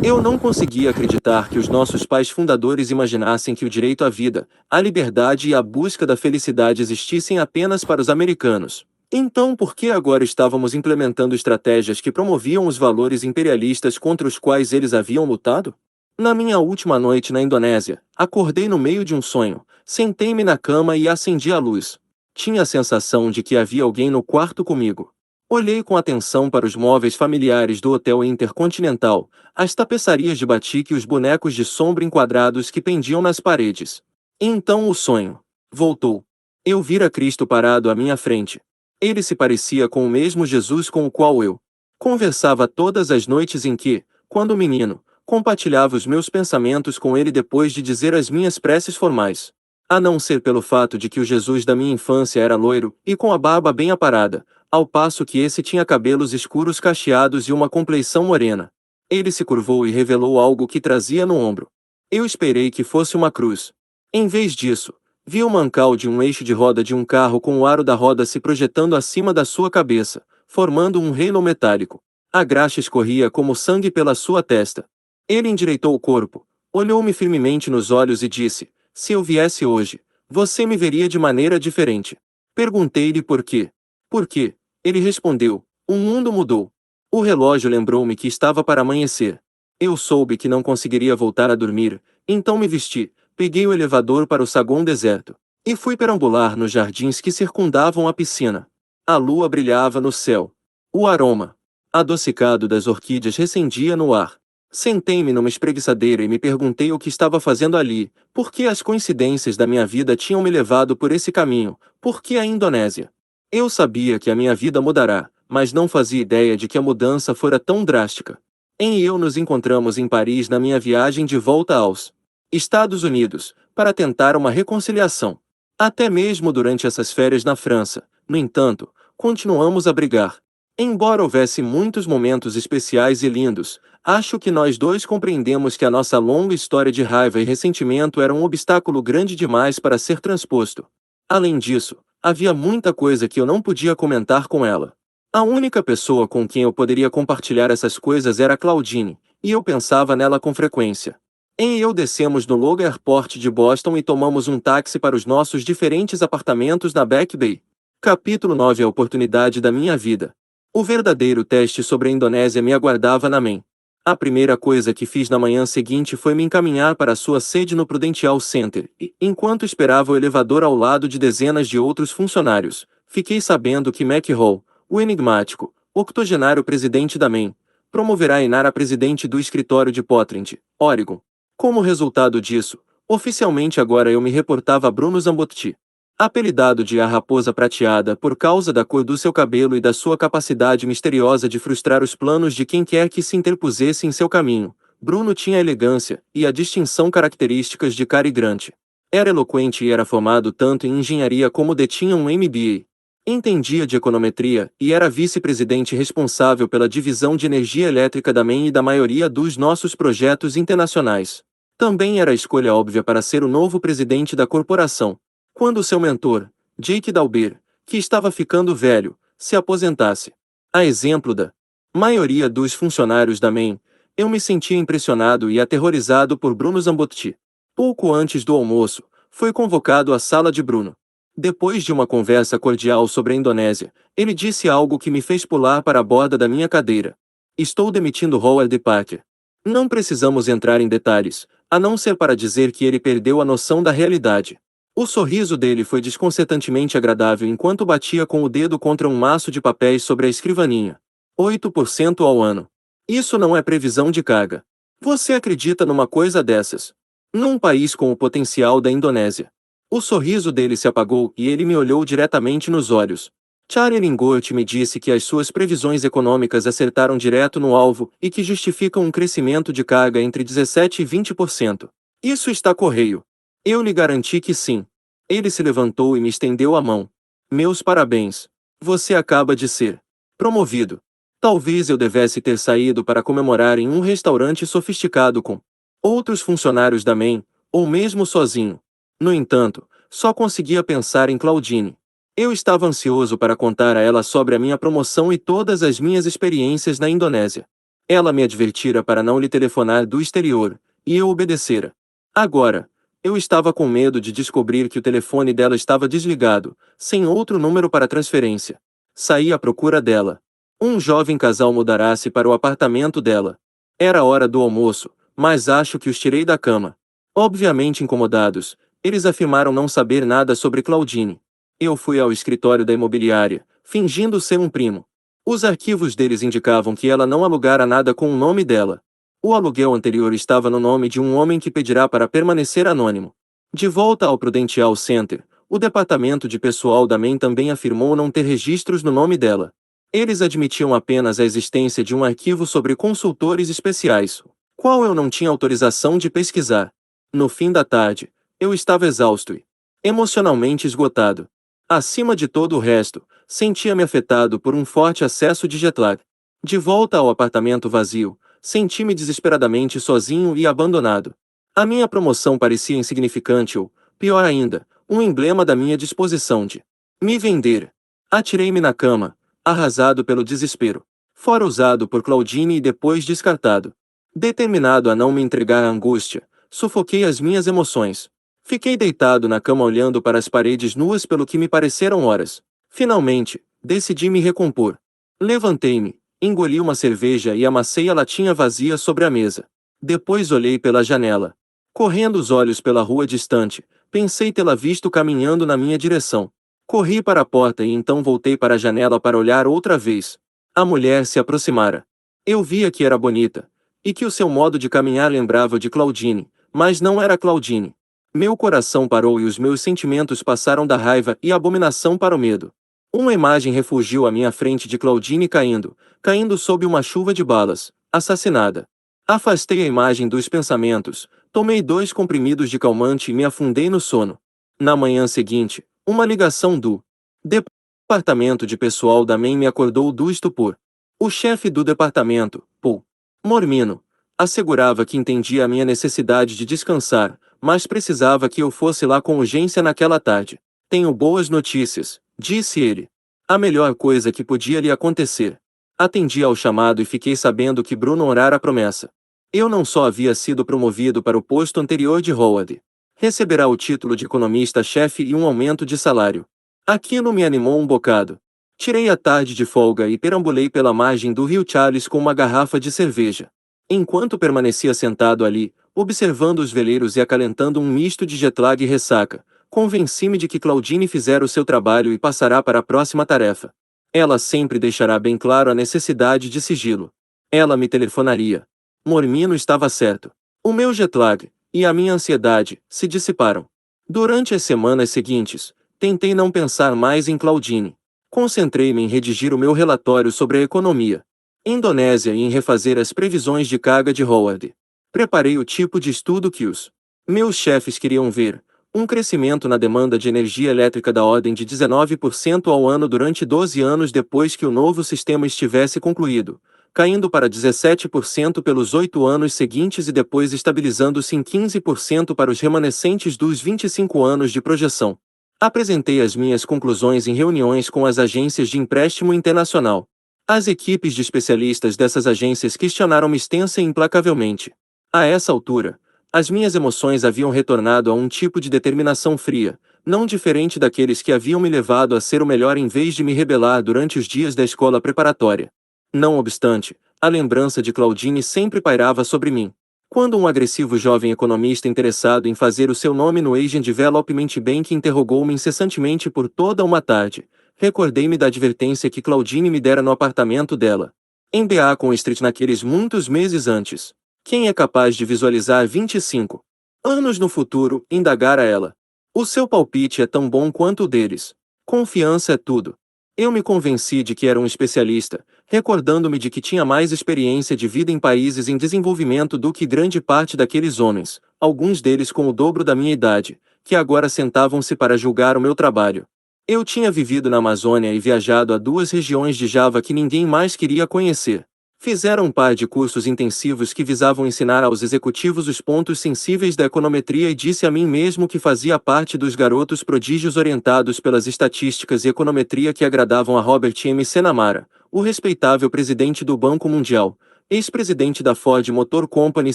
Eu não conseguia acreditar que os nossos pais fundadores imaginassem que o direito à vida, à liberdade e à busca da felicidade existissem apenas para os americanos. Então por que agora estávamos implementando estratégias que promoviam os valores imperialistas contra os quais eles haviam lutado? Na minha última noite na Indonésia, acordei no meio de um sonho, sentei-me na cama e acendi a luz. Tinha a sensação de que havia alguém no quarto comigo. Olhei com atenção para os móveis familiares do Hotel Intercontinental, as tapeçarias de batik e os bonecos de sombra enquadrados que pendiam nas paredes. E então o sonho voltou. Eu vira Cristo parado à minha frente. Ele se parecia com o mesmo Jesus com o qual eu conversava todas as noites em que, quando menino, compartilhava os meus pensamentos com ele depois de dizer as minhas preces formais. A não ser pelo fato de que o Jesus da minha infância era loiro e com a barba bem aparada, ao passo que esse tinha cabelos escuros cacheados e uma compleição morena. Ele se curvou e revelou algo que trazia no ombro. Eu esperei que fosse uma cruz. Em vez disso, vi o mancal de um eixo de roda de um carro com o aro da roda se projetando acima da sua cabeça, formando um halo metálico. A graxa escorria como sangue pela sua testa. Ele endireitou o corpo, olhou-me firmemente nos olhos e disse: "Se eu viesse hoje, você me veria de maneira diferente." Perguntei-lhe por quê. "Por quê?" Ele respondeu: "O mundo mudou." O relógio lembrou-me que estava para amanhecer. Eu soube que não conseguiria voltar a dormir, então me vesti, peguei o elevador para o saguão deserto e fui perambular nos jardins que circundavam a piscina. A lua brilhava no céu. O aroma adocicado das orquídeas recendia no ar. Sentei-me numa espreguiçadeira e me perguntei o que estava fazendo ali, por que as coincidências da minha vida tinham me levado por esse caminho, por que a Indonésia. Eu sabia que a minha vida mudará, mas não fazia ideia de que a mudança fora tão drástica. Em eu nos encontramos em Paris na minha viagem de volta aos Estados Unidos, para tentar uma reconciliação. Até mesmo durante essas férias na França, no entanto, continuamos a brigar. Embora houvesse muitos momentos especiais e lindos, acho que nós dois compreendemos que a nossa longa história de raiva e ressentimento era um obstáculo grande demais para ser transposto. Além disso, havia muita coisa que eu não podia comentar com ela. A única pessoa com quem eu poderia compartilhar essas coisas era Claudine, e eu pensava nela com frequência. Em e eu descemos no Logan Airport de Boston e tomamos um táxi para os nossos diferentes apartamentos na Back Bay. Capítulo 9. A oportunidade da minha vida. O verdadeiro teste sobre a Indonésia me aguardava na mente. A primeira coisa que fiz na manhã seguinte foi me encaminhar para a sua sede no Prudential Center, e, enquanto esperava o elevador ao lado de dezenas de outros funcionários, fiquei sabendo que McHall, o enigmático, octogenário presidente da Main, promoverá Einar a presidente do escritório de Portland, Oregon. Como resultado disso, oficialmente agora eu me reportava a Bruno Zambotti. Apelidado de a Raposa Prateada por causa da cor do seu cabelo e da sua capacidade misteriosa de frustrar os planos de quem quer que se interpusesse em seu caminho, Bruno tinha a elegância e a distinção características de Cary Grant. Era eloquente e era formado tanto em engenharia como detinha um MBA. Entendia de econometria e era vice-presidente responsável pela divisão de energia elétrica da Main e da maioria dos nossos projetos internacionais. Também era a escolha óbvia para ser o novo presidente da corporação. Quando seu mentor, Jake Dalber, que estava ficando velho, se aposentasse. A exemplo da maioria dos funcionários da Main, eu me sentia impressionado e aterrorizado por Bruno Zambotti. Pouco antes do almoço, foi convocado à sala de Bruno. Depois de uma conversa cordial sobre a Indonésia, ele disse algo que me fez pular para a borda da minha cadeira. Estou demitindo Howard Parker. Não precisamos entrar em detalhes, a não ser para dizer que ele perdeu a noção da realidade. O sorriso dele foi desconcertantemente agradável enquanto batia com o dedo contra um maço de papéis sobre a escrivaninha. 8% ao ano. Isso não é previsão de carga. Você acredita numa coisa dessas? Num país com o potencial da Indonésia. O sorriso dele se apagou e ele me olhou diretamente nos olhos. Charlie Lingott me disse que as suas previsões econômicas acertaram direto no alvo e que justificam um crescimento de carga entre 17% e 20%. Isso está correio. Eu lhe garanti que sim. Ele se levantou e me estendeu a mão. Meus parabéns. Você acaba de ser promovido. Talvez eu devesse ter saído para comemorar em um restaurante sofisticado com outros funcionários da Main, ou mesmo sozinho. No entanto, só conseguia pensar em Claudine. Eu estava ansioso para contar a ela sobre a minha promoção e todas as minhas experiências na Indonésia. Ela me advertira para não lhe telefonar do exterior, e eu obedecera. Agora, eu estava com medo de descobrir que o telefone dela estava desligado, sem outro número para transferência. Saí à procura dela. Um jovem casal mudará-se para o apartamento dela. Era hora do almoço, mas acho que os tirei da cama. Obviamente incomodados, eles afirmaram não saber nada sobre Claudine. Eu fui ao escritório da imobiliária, fingindo ser um primo. Os arquivos deles indicavam que ela não alugara nada com o nome dela. O aluguel anterior estava no nome de um homem que pedirá para permanecer anônimo. De volta ao Prudential Center, o departamento de pessoal da Main também afirmou não ter registros no nome dela. Eles admitiam apenas a existência de um arquivo sobre consultores especiais, qual eu não tinha autorização de pesquisar. No fim da tarde, eu estava exausto e emocionalmente esgotado. Acima de todo o resto, sentia-me afetado por um forte acesso de jet lag. De volta ao apartamento vazio, senti-me desesperadamente sozinho e abandonado. A minha promoção parecia insignificante ou, pior ainda, um emblema da minha disposição de me vender. Atirei-me na cama, arrasado pelo desespero. Fora usado por Claudine e depois descartado. Determinado a não me entregar à angústia, sufoquei as minhas emoções. Fiquei deitado na cama olhando para as paredes nuas pelo que me pareceram horas. Finalmente, decidi me recompor. Levantei-me, engoli uma cerveja e amassei a latinha vazia sobre a mesa. Depois olhei pela janela. Correndo os olhos pela rua distante, pensei tê-la visto caminhando na minha direção. Corri para a porta e então voltei para a janela para olhar outra vez. A mulher se aproximara. Eu via que era bonita, e que o seu modo de caminhar lembrava o de Claudine, mas não era Claudine. Meu coração parou e os meus sentimentos passaram da raiva e abominação para o medo. Uma imagem refugiu à minha frente de Claudine caindo sob uma chuva de balas, assassinada. Afastei a imagem dos pensamentos, tomei 2 comprimidos de calmante e me afundei no sono. Na manhã seguinte, uma ligação do departamento de pessoal da Main me acordou do estupor. O chefe do departamento, Paul Mormino, assegurava que entendia a minha necessidade de descansar, mas precisava que eu fosse lá com urgência naquela tarde. Tenho boas notícias, disse ele. A melhor coisa que podia lhe acontecer. Atendi ao chamado e fiquei sabendo que Bruno honrara a promessa. Eu não só havia sido promovido para o posto anterior de Howard. Receberá o título de economista-chefe e um aumento de salário. Aquilo me animou um bocado. Tirei a tarde de folga e perambulei pela margem do rio Charles com uma garrafa de cerveja. Enquanto permanecia sentado ali, observando os veleiros e acalentando um misto de jet-lag e ressaca, convenci-me de que Claudine fizera o seu trabalho e passará para a próxima tarefa. Ela sempre deixará bem claro a necessidade de sigilo. Ela me telefonaria. Mormino estava certo. O meu jet-lag e a minha ansiedade se dissiparam. Durante as semanas seguintes, tentei não pensar mais em Claudine. Concentrei-me em redigir o meu relatório sobre a economia Indonésia e em refazer as previsões de carga de Howard. Preparei o tipo de estudo que os meus chefes queriam ver, um crescimento na demanda de energia elétrica da ordem de 19% ao ano durante 12 anos depois que o novo sistema estivesse concluído, caindo para 17% pelos 8 anos seguintes e depois estabilizando-se em 15% para os remanescentes dos 25 anos de projeção. Apresentei as minhas conclusões em reuniões com as agências de empréstimo internacional. As equipes de especialistas dessas agências questionaram-me extensa e implacavelmente. A essa altura, as minhas emoções haviam retornado a um tipo de determinação fria, não diferente daqueles que haviam me levado a ser o melhor em vez de me rebelar durante os dias da escola preparatória. Não obstante, a lembrança de Claudine sempre pairava sobre mim. Quando um agressivo jovem economista interessado em fazer o seu nome no Asian Development Bank interrogou-me incessantemente por toda uma tarde, recordei-me da advertência que Claudine me dera no apartamento dela, em Beacon Street naqueles muitos meses antes. Quem é capaz de visualizar 25 anos no futuro? Indagara ela. O seu palpite é tão bom quanto o deles. Confiança é tudo. Eu me convenci de que era um especialista, recordando-me de que tinha mais experiência de vida em países em desenvolvimento do que grande parte daqueles homens, alguns deles com o dobro da minha idade, que agora sentavam-se para julgar o meu trabalho. Eu tinha vivido na Amazônia e viajado a 2 regiões de Java que ninguém mais queria conhecer. Fizeram um par de cursos intensivos que visavam ensinar aos executivos os pontos sensíveis da econometria e disse a mim mesmo que fazia parte dos garotos prodígios orientados pelas estatísticas e econometria que agradavam a Robert M. McNamara, o respeitável presidente do Banco Mundial, ex-presidente da Ford Motor Company e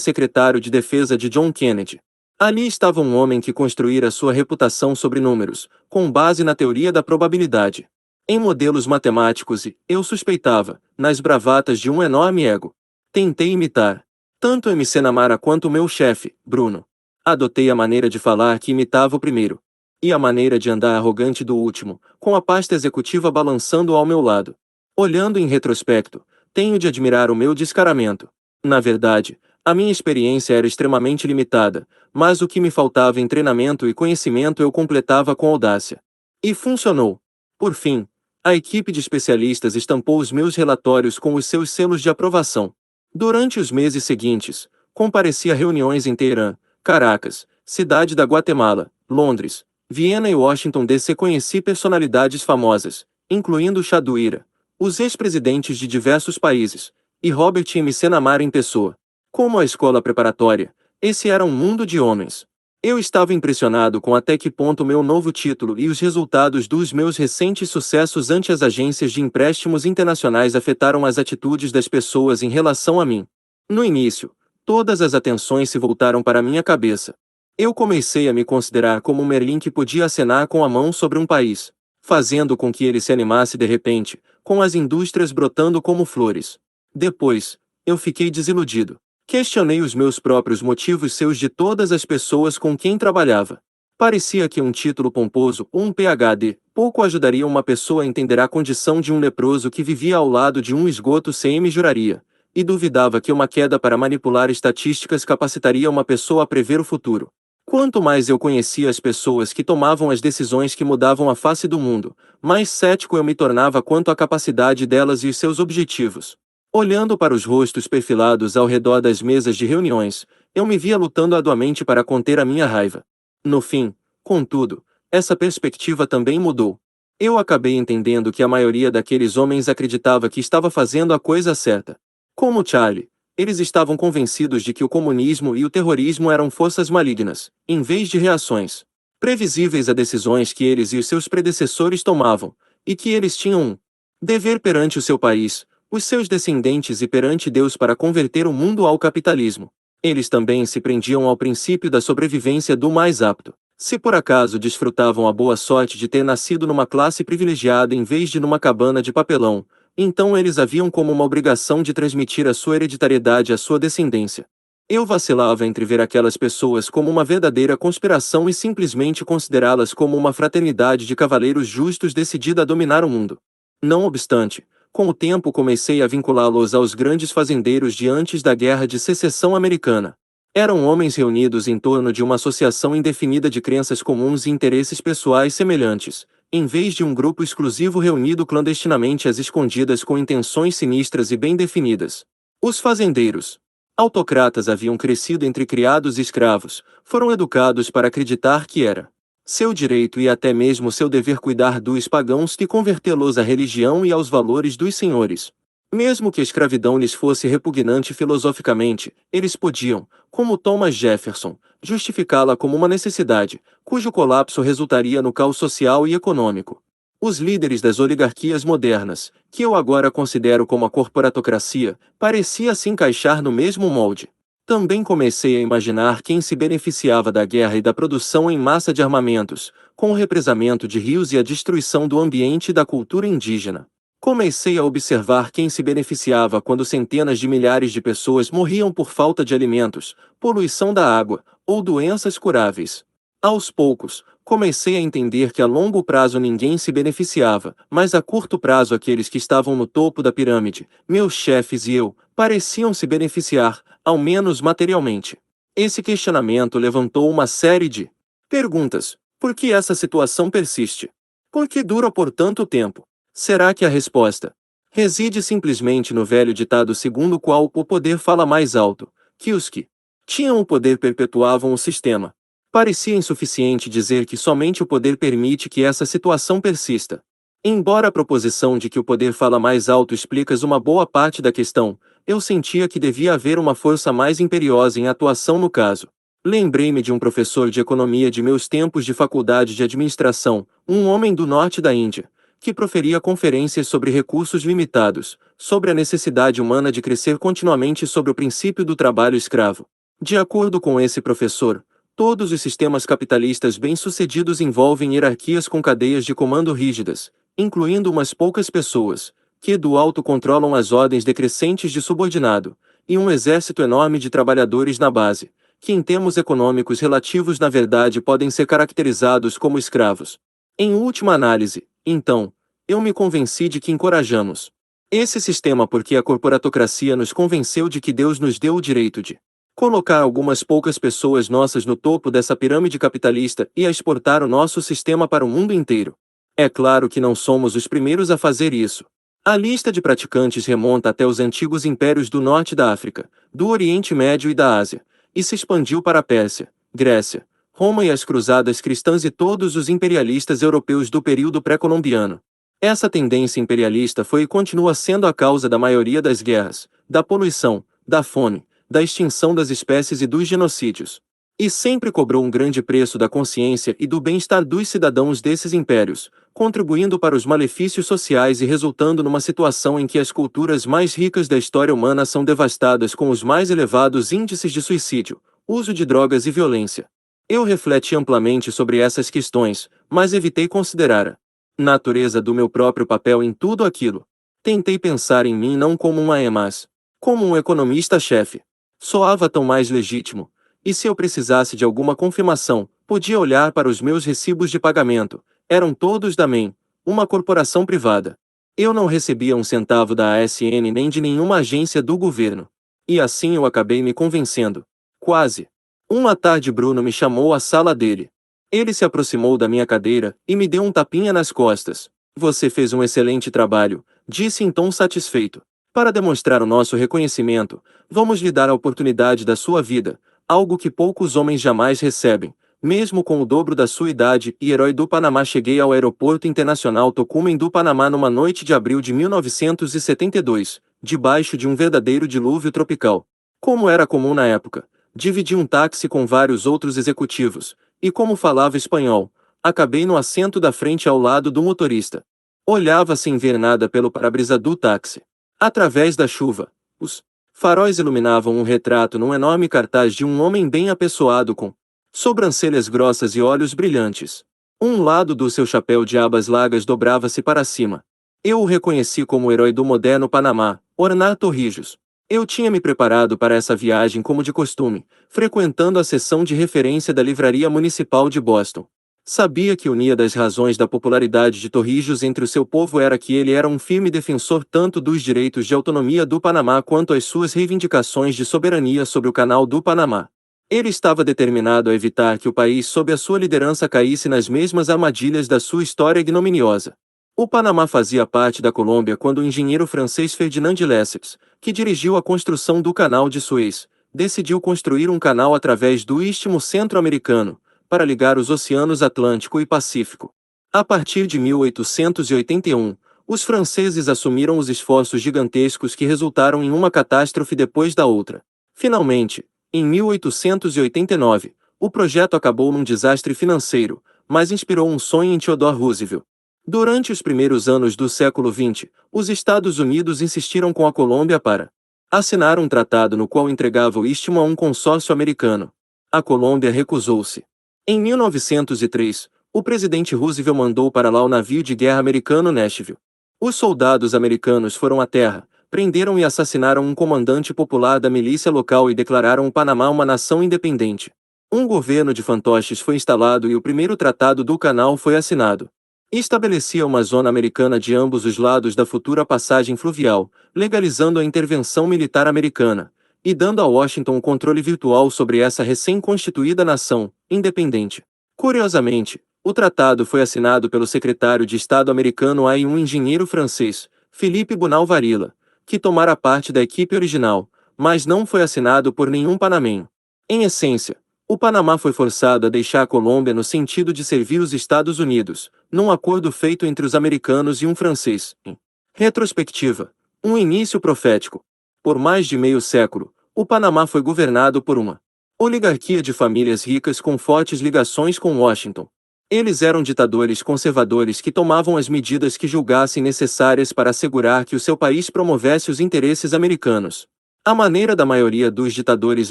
secretário de defesa de John Kennedy. Ali estava um homem que construíra sua reputação sobre números, com base na teoria da probabilidade. Em modelos matemáticos e, eu suspeitava, nas bravatas de um enorme ego. Tentei imitar tanto M. McNamara quanto o meu chefe, Bruno. Adotei a maneira de falar que imitava o primeiro. E a maneira de andar arrogante do último, com a pasta executiva balançando ao meu lado. Olhando em retrospecto, tenho de admirar o meu descaramento. Na verdade, a minha experiência era extremamente limitada, mas o que me faltava em treinamento e conhecimento eu completava com audácia. E funcionou. Por fim, a equipe de especialistas estampou os meus relatórios com os seus selos de aprovação. Durante os meses seguintes, compareci a reuniões em Teherã, Caracas, Cidade da Guatemala, Londres, Viena e Washington DC. Conheci personalidades famosas, incluindo Chaduíra, os ex-presidentes de diversos países, e Robert M. McNamara em pessoa. Como a escola preparatória, esse era um mundo de homens. Eu estava impressionado com até que ponto meu novo título e os resultados dos meus recentes sucessos ante as agências de empréstimos internacionais afetaram as atitudes das pessoas em relação a mim. No início, todas as atenções se voltaram para minha cabeça. Eu comecei a me considerar como um Merlin que podia acenar com a mão sobre um país, fazendo com que ele se animasse de repente, com as indústrias brotando como flores. Depois, eu fiquei desiludido. Questionei os meus próprios motivos seus de todas as pessoas com quem trabalhava. Parecia que um título pomposo ou um PhD pouco ajudaria uma pessoa a entender a condição de um leproso que vivia ao lado de um esgoto sem juraria, e duvidava que uma queda para manipular estatísticas capacitaria uma pessoa a prever o futuro. Quanto mais eu conhecia as pessoas que tomavam as decisões que mudavam a face do mundo, mais cético eu me tornava quanto à capacidade delas e os seus objetivos. Olhando para os rostos perfilados ao redor das mesas de reuniões, eu me via lutando arduamente para conter a minha raiva. No fim, contudo, essa perspectiva também mudou. Eu acabei entendendo que a maioria daqueles homens acreditava que estava fazendo a coisa certa. Como Charlie, eles estavam convencidos de que o comunismo e o terrorismo eram forças malignas, em vez de reações previsíveis a decisões que eles e os seus predecessores tomavam, e que eles tinham um dever perante o seu país, os seus descendentes e perante Deus para converter o mundo ao capitalismo. Eles também se prendiam ao princípio da sobrevivência do mais apto. Se por acaso desfrutavam a boa sorte de ter nascido numa classe privilegiada em vez de numa cabana de papelão, Então eles haviam como uma obrigação de transmitir a sua hereditariedade à sua descendência. Eu vacilava entre ver aquelas pessoas como uma verdadeira conspiração e simplesmente considerá-las como uma fraternidade de cavaleiros justos decidida a dominar o mundo. Não obstante, com o tempo comecei a vinculá-los aos grandes fazendeiros de antes da Guerra de Secessão Americana. Eram homens reunidos em torno de uma associação indefinida de crenças comuns e interesses pessoais semelhantes, em vez de um grupo exclusivo reunido clandestinamente às escondidas com intenções sinistras e bem definidas. Os fazendeiros, autocratas, haviam crescido entre criados e escravos, foram educados para acreditar que era seu direito e até mesmo seu dever cuidar dos pagãos e convertê-los à religião e aos valores dos senhores. Mesmo que a escravidão lhes fosse repugnante filosoficamente, eles podiam, como Thomas Jefferson, justificá-la como uma necessidade, cujo colapso resultaria no caos social e econômico. Os líderes das oligarquias modernas, que eu agora considero como a corporatocracia, parecia se encaixar no mesmo molde. Também comecei a imaginar quem se beneficiava da guerra e da produção em massa de armamentos, com o represamento de rios e a destruição do ambiente e da cultura indígena. Comecei a observar quem se beneficiava quando centenas de milhares de pessoas morriam por falta de alimentos, poluição da água, ou doenças curáveis. Aos poucos, comecei a entender que a longo prazo ninguém se beneficiava, mas a curto prazo aqueles que estavam no topo da pirâmide, meus chefes e eu, pareciam se beneficiar, ao menos materialmente. Esse questionamento levantou uma série de perguntas. Por que essa situação persiste? Por que dura por tanto tempo? Será que a resposta reside simplesmente no velho ditado segundo o qual o poder fala mais alto, que os que tinham o poder perpetuavam o sistema? Parecia insuficiente dizer que somente o poder permite que essa situação persista. Embora a proposição de que o poder fala mais alto explicas uma boa parte da questão, eu sentia que devia haver uma força mais imperiosa em atuação no caso. Lembrei-me de um professor de economia de meus tempos de faculdade de administração, um homem do norte da Índia, que proferia conferências sobre recursos limitados, sobre a necessidade humana de crescer continuamente sobre o princípio do trabalho escravo. De acordo com esse professor, todos os sistemas capitalistas bem-sucedidos envolvem hierarquias com cadeias de comando rígidas, incluindo umas poucas pessoas, que do alto controlam as ordens decrescentes de subordinado, e um exército enorme de trabalhadores na base, que em termos econômicos relativos na verdade podem ser caracterizados como escravos. Em última análise, então, eu me convenci de que encorajamos esse sistema porque a corporatocracia nos convenceu de que Deus nos deu o direito de colocar algumas poucas pessoas nossas no topo dessa pirâmide capitalista e a exportar o nosso sistema para o mundo inteiro. É claro que não somos os primeiros a fazer isso. A lista de praticantes remonta até os antigos impérios do norte da África, do Oriente Médio e da Ásia, e se expandiu para a Pérsia, Grécia, Roma e as cruzadas cristãs e todos os imperialistas europeus do período pré-colombiano. Essa tendência imperialista foi e continua sendo a causa da maioria das guerras, da poluição, da fome, da extinção das espécies e dos genocídios. E sempre cobrou um grande preço da consciência e do bem-estar dos cidadãos desses impérios, contribuindo para os malefícios sociais e resultando numa situação em que as culturas mais ricas da história humana são devastadas com os mais elevados índices de suicídio, uso de drogas e violência. Eu refleti amplamente sobre essas questões, mas evitei considerar a natureza do meu próprio papel em tudo aquilo. Tentei pensar em mim não como uma mas como um economista-chefe. Soava tão mais legítimo. E se eu precisasse de alguma confirmação, podia olhar para os meus recibos de pagamento. Eram todos da MEN, uma corporação privada. Eu não recebia um centavo da ASN nem de nenhuma agência do governo. E assim eu acabei me convencendo. Quase. Uma tarde Bruno me chamou à sala dele. Ele se aproximou da minha cadeira e me deu um tapinha nas costas. Você fez um excelente trabalho, disse em tom satisfeito. Para demonstrar o nosso reconhecimento, vamos lhe dar a oportunidade da sua vida, algo que poucos homens jamais recebem. Mesmo com o dobro da sua idade e herói do Panamá, cheguei ao aeroporto internacional Tocumen do Panamá numa noite de abril de 1972, debaixo de um verdadeiro dilúvio tropical. Como era comum na época, dividi um táxi com vários outros executivos, e como falava espanhol, acabei no assento da frente ao lado do motorista. Olhava sem ver nada pelo para-brisa do táxi. Através da chuva, os faróis iluminavam um retrato num enorme cartaz de um homem bem apessoado com sobrancelhas grossas e olhos brilhantes. Um lado do seu chapéu de abas largas dobrava-se para cima. Eu o reconheci como o herói do moderno Panamá, Ornar Torrijos. Eu tinha me preparado para essa viagem como de costume, frequentando a seção de referência da Livraria Municipal de Boston. Sabia que uma das razões da popularidade de Torrijos entre o seu povo era que ele era um firme defensor tanto dos direitos de autonomia do Panamá quanto às suas reivindicações de soberania sobre o Canal do Panamá. Ele estava determinado a evitar que o país sob a sua liderança caísse nas mesmas armadilhas da sua história ignominiosa. O Panamá fazia parte da Colômbia quando o engenheiro francês Ferdinand de Lesseps, que dirigiu a construção do Canal de Suez, decidiu construir um canal através do Istmo Centro-Americano, para ligar os oceanos Atlântico e Pacífico. A partir de 1881, os franceses assumiram os esforços gigantescos que resultaram em uma catástrofe depois da outra. Finalmente, em 1889, o projeto acabou num desastre financeiro, mas inspirou um sonho em Theodore Roosevelt. Durante os primeiros anos do século XX, os Estados Unidos insistiram com a Colômbia para assinar um tratado no qual entregava o istmo a um consórcio americano. A Colômbia recusou-se. Em 1903, o presidente Roosevelt mandou para lá o navio de guerra americano Nashville. Os soldados americanos foram à terra, prenderam e assassinaram um comandante popular da milícia local e declararam o Panamá uma nação independente. Um governo de fantoches foi instalado e o primeiro tratado do canal foi assinado. Estabelecia uma zona americana de ambos os lados da futura passagem fluvial, legalizando a intervenção militar americana, e dando a Washington o controle virtual sobre essa recém-constituída nação, independente. Curiosamente, o tratado foi assinado pelo secretário de Estado americano e um engenheiro francês, Philippe Bunau Varilla, que tomara parte da equipe original, mas não foi assinado por nenhum panamenho. Em essência, o Panamá foi forçado a deixar a Colômbia no sentido de servir os Estados Unidos, num acordo feito entre os americanos e um francês. Em retrospectiva, um início profético. Por mais de meio século, o Panamá foi governado por uma oligarquia de famílias ricas com fortes ligações com Washington. Eles eram ditadores conservadores que tomavam as medidas que julgassem necessárias para assegurar que o seu país promovesse os interesses americanos. À maneira da maioria dos ditadores